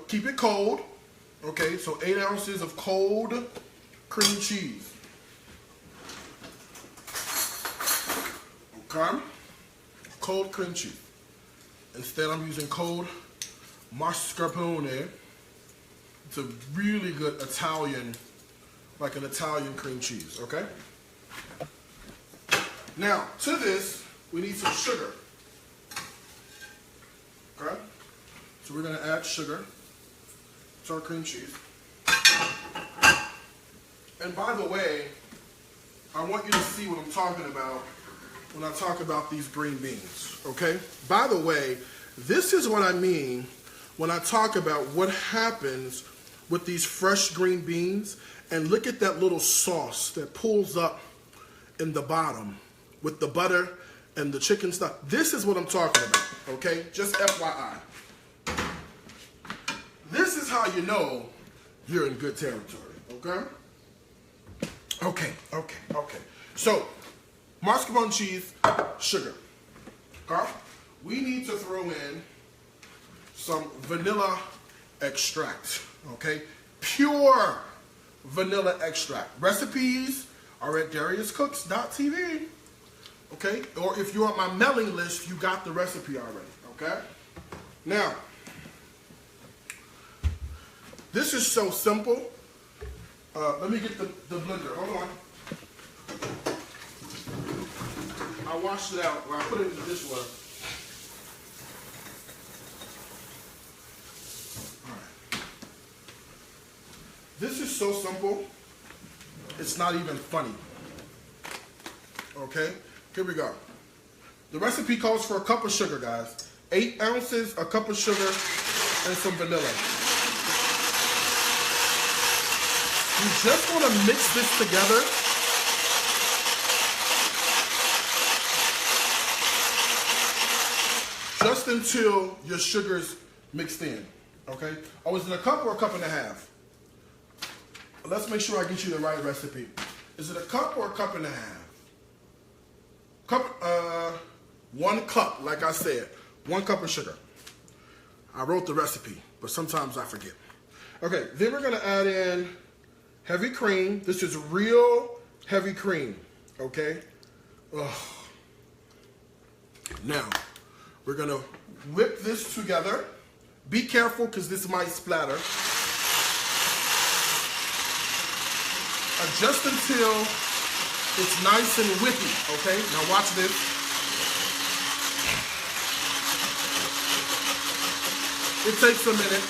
A: Keep it cold, okay? So 8 ounces of cold cream cheese. Okay? Cold cream cheese. Instead, I'm using cold mascarpone. It's a really good Italian, like an Italian cream cheese, okay? Now, to this, we need some sugar. Okay? So we're going to add sugar to our cream cheese. And by the way, I want you to see what I'm talking about when I talk about these green beans, okay? By the way, this is what I mean when I talk about what happens with these fresh green beans. And look at that little sauce that pulls up in the bottom with the butter and the chicken stuff. This is what I'm talking about, okay? Just FYI. This is how you know you're in good territory, okay? Okay. So, mascarpone cheese, sugar. Okay? We need to throw in some vanilla extract, okay? Pure vanilla extract. Recipes are at dariuscooks.tv, okay? Or if you're on my mailing list, you got the recipe already, okay? Now, this is so simple. Let me get the blender. Hold on. I washed it out. I put it in the dishwater. All right. This is so simple. It's not even funny. Okay? Here we go. The recipe calls for a cup of sugar, guys. 8 ounces, a cup of sugar, and some vanilla. You just want to mix this together. Just until your sugar's mixed in, okay? Oh, is it a cup or a cup and a half? Let's make sure I get you the right recipe. Is it a cup or a cup and a half? 1 cup, like I said. 1 cup of sugar. I wrote the recipe, but sometimes I forget. Okay, then we're gonna add in heavy cream. This is real heavy cream, okay? Ugh. Now, we're gonna whip this together. Be careful, because this might splatter. Just until it's nice and whippy, okay? Now watch this. It takes a minute.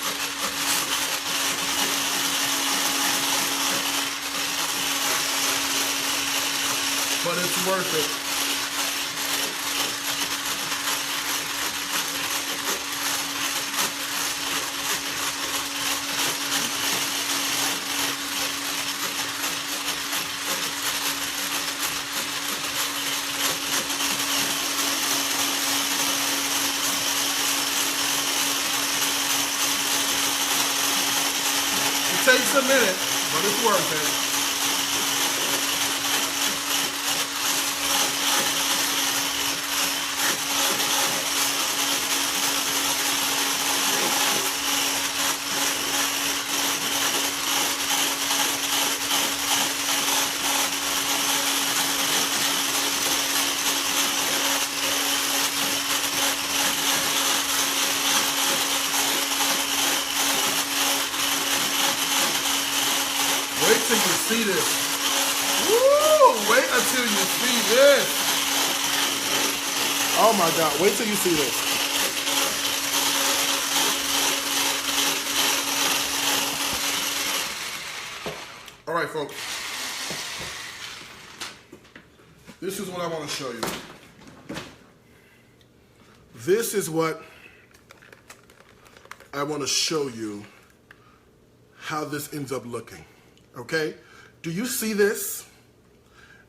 A: But it's worth it. It takes a minute, but it's worth it. Wait till you see this. Woo! Wait until you see this. Oh my God, wait till you see this. All right, folks. This is what I want to show you. This is what I want to show you, how this ends up looking. Okay, do you see this?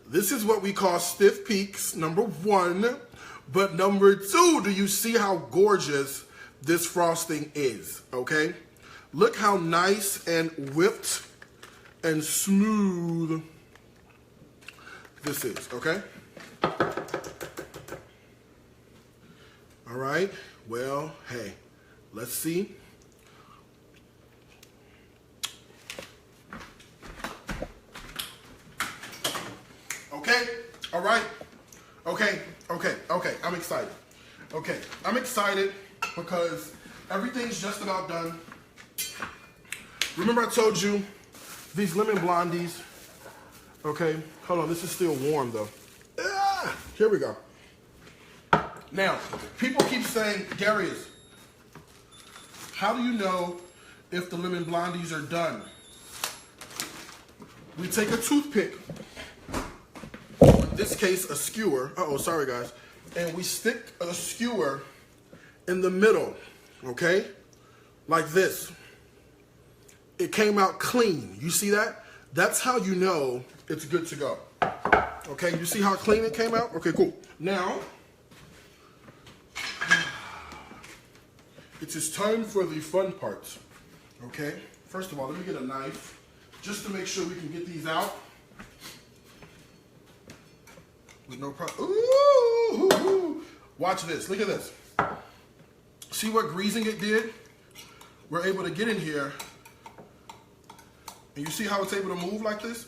A: This is what we call stiff peaks, number one. But number two, do you see how gorgeous this frosting is? Okay, look how nice and whipped and smooth this is. Okay, all right, well, hey, let's see. Okay, all right, okay, I'm excited. Okay, I'm excited because everything's just about done. Remember I told you these lemon blondies, okay, hold on, this is still warm though. Here we go. Now, people keep saying, Darius, how do you know if the lemon blondies are done? We take a toothpick, in this case a skewer, sorry guys, and we stick a skewer in the middle, okay, like this. It came out clean. You see that? That's how you know it's good to go. Okay, you see how clean it came out? Okay, cool. Now, it is time for the fun parts. Okay, first of all, let me get a knife just to make sure we can get these out with no problem. Ooh, watch this. Look at this. See what greasing it did? We're able to get in here, and you see how it's able to move like this?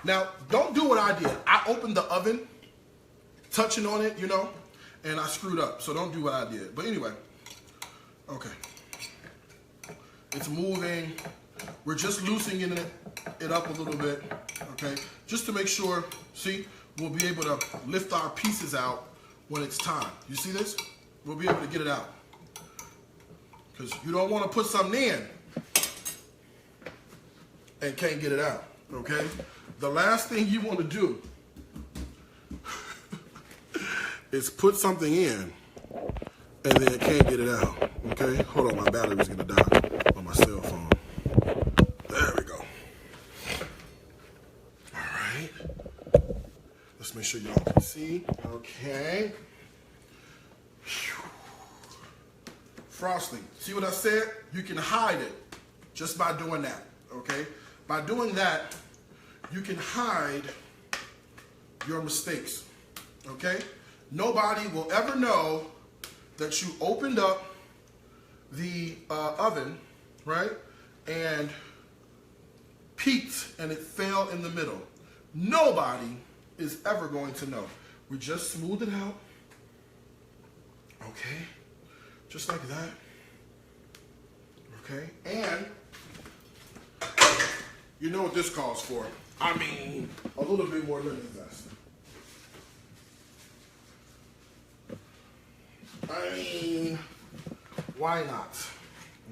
A: Now, don't do what I did. I opened the oven, touching on it, you know, and I screwed up. So don't do what I did. But anyway, okay. It's moving. We're just loosening it up a little bit, okay? Just to make sure, see, we'll be able to lift our pieces out when it's time. You see this? We'll be able to get it out. Because you don't want to put something in and can't get it out, okay? The last thing you want to do is put something in and then can't get it out, okay? Hold on, my battery's gonna die on my cell phone. There we go. All right. Let's make sure y'all can see. Okay. Whew. Frosting. See what I said? You can hide it just by doing that, okay? By doing that, you can hide your mistakes, okay? Nobody will ever know that you opened up the oven, right? And peaked and it fell in the middle. Nobody is ever going to know. We just smoothed it out. Okay. Just like that. Okay. And you know what this calls for. I mean, a little bit more lemon zest. I mean, why not?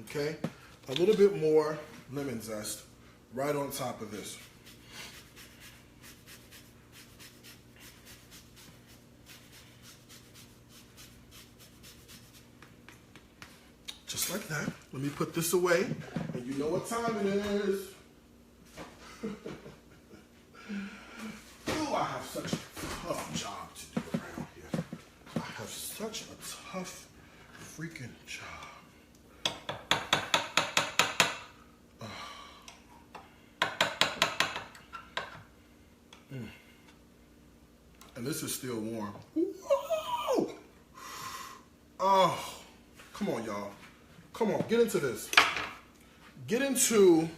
A: Okay? A little bit more lemon zest right on top of this. Just like that. Let me put this away. And you know what time it is. Oh, I have such a tough job to do around here. I have such a tough freaking job. And this is still warm. Whoa! Oh, come on, y'all. Come on, get into this. Get into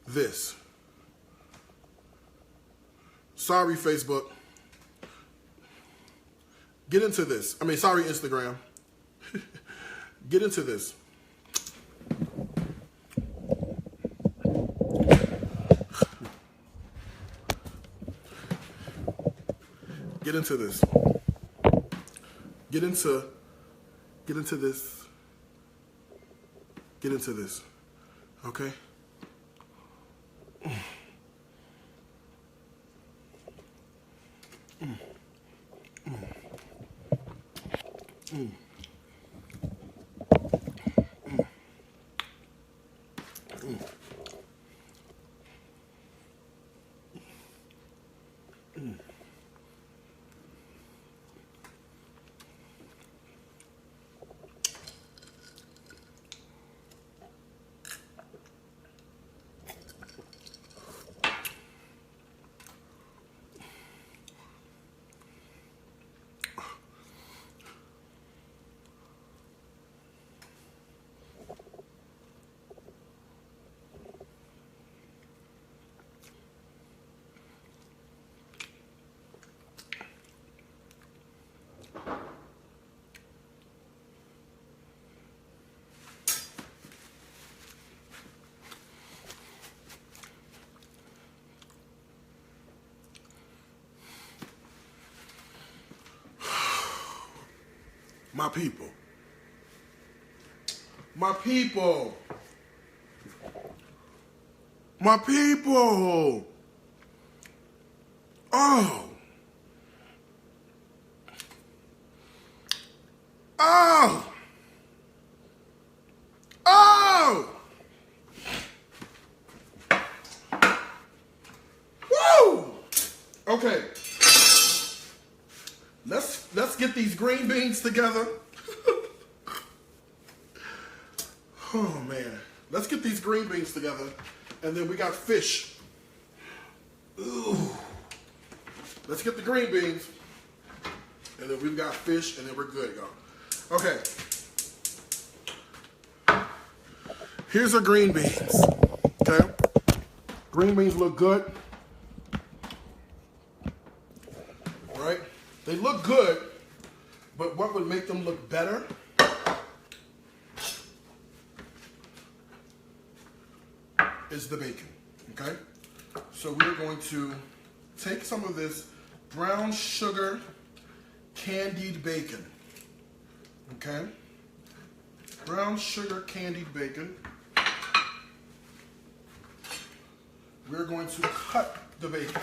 A: this. Sorry, Facebook. Get into this. I mean, sorry, Instagram. Get into this. Get into this. Get into this. Get into this. Okay? My people. My people. My people. Oh. Oh. Oh. Woo. Okay. Let's get these green beans together. Oh man. Let's get these green beans together. And then we got fish. Ooh. Let's get the green beans. And then we've got fish and then we're good, y'all. Okay. Here's our green beans. Okay. Green beans look good. Right? They look good, but what would make them look better is the bacon, okay? So we're going to take some of this brown sugar candied bacon, okay? Brown sugar candied bacon. We're going to cut the bacon.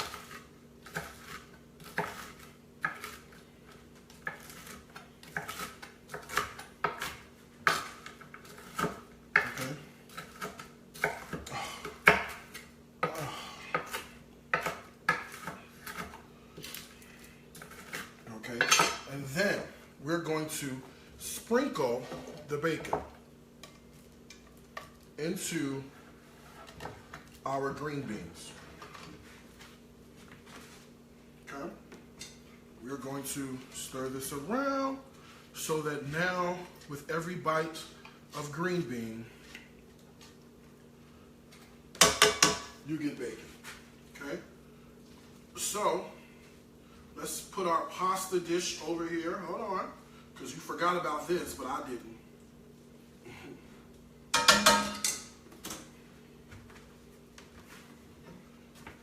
A: And then we're going to sprinkle the bacon into our green beans. Okay? We're going to stir this around so that now with every bite of green bean, you get bacon. Okay? So, let's put our pasta dish over here. Hold on, because you forgot about this, but I didn't.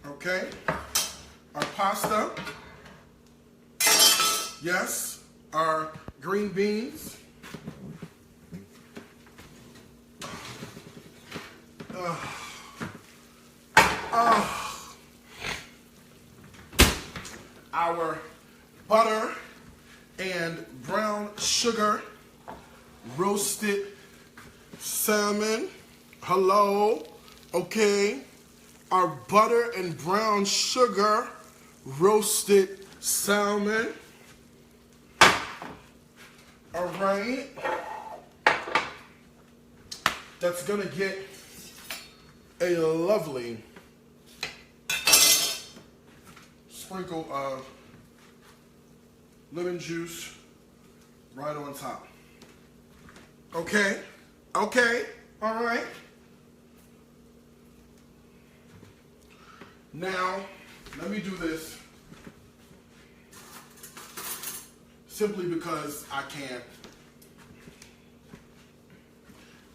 A: Okay? Our pasta. Yes. Our green beans. Our butter and brown sugar roasted salmon. Hello. Okay. Our butter and brown sugar roasted salmon. All right. That's gonna get a lovely sprinkle of lemon juice right on top. Okay, okay, all right. Now, let me do this simply because I can.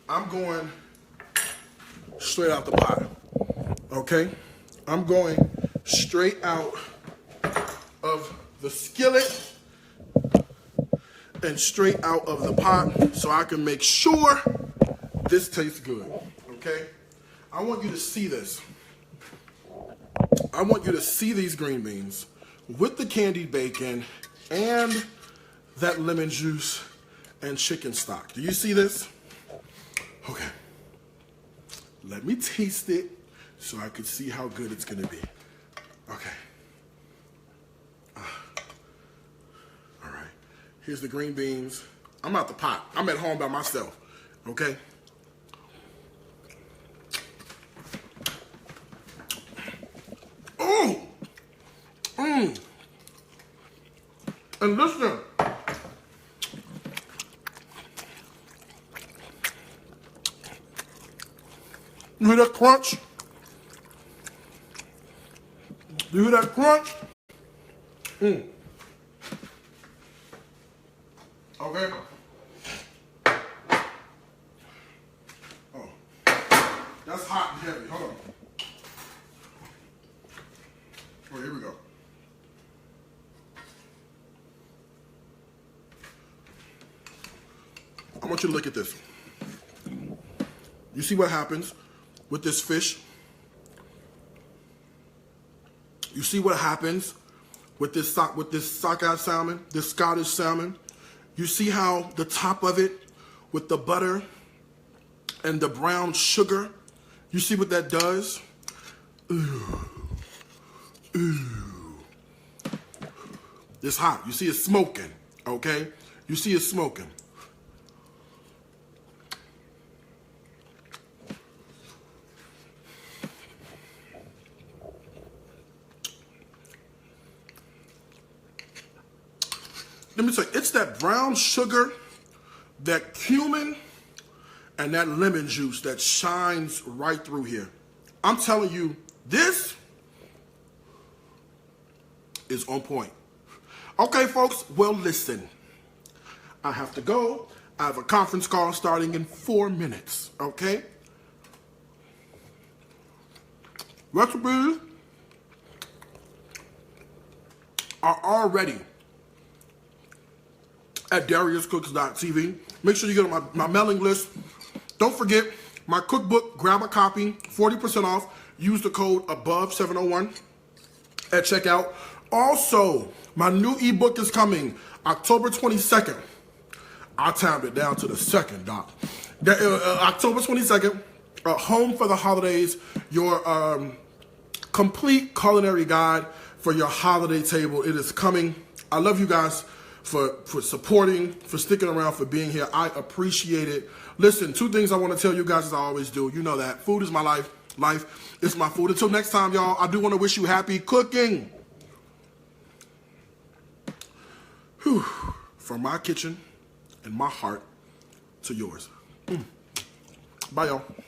A: I'm going straight out the pot, okay? I'm going straight out of the skillet and straight out of the pot so I can make sure this tastes good, okay? I want you to see this. I want you to see these green beans with the candied bacon and that lemon juice and chicken stock. Do you see this? Okay. Let me taste it so I can see how good it's gonna be. Okay. All right. Here's the green beans. I'm out the pot. I'm at home by myself. Okay. Oh! Mmm. And listen. You hear that crunch? You hear that crunch? Mmm. Okay. Oh. That's hot and heavy. Hold on. Oh, here we go. I want you to look at this. You see what happens with this fish? You see what happens with this sockeye salmon, this Scottish salmon? You see how the top of it with the butter and the brown sugar, you see what that does? Ooh. Ooh. It's hot. You see it smoking, okay? You see it smoking. Let me tell you, it's that brown sugar, that cumin, and that lemon juice that shines right through here. I'm telling you, this is on point. Okay, folks, well, listen. I have to go. I have a conference call starting in 4 minutes, okay? Recipes are already at DariusCooks.tv. Make sure you get on my mailing list. Don't forget, my cookbook, grab a copy, 40% off. Use the code ABOVE701 at checkout. Also, my new ebook is coming October 22nd. I timed it down to the second, Doc. October 22nd, Home for the Holidays, your complete culinary guide for your holiday table. It is coming. I love you guys for supporting, for sticking around, for being here. I appreciate it. Listen, 2 things I want to tell you guys as I always do. You know that. Food is my life. Life is my food. Until next time, y'all, I do want to wish you happy cooking. Whew. From my kitchen and my heart to yours. Bye, y'all.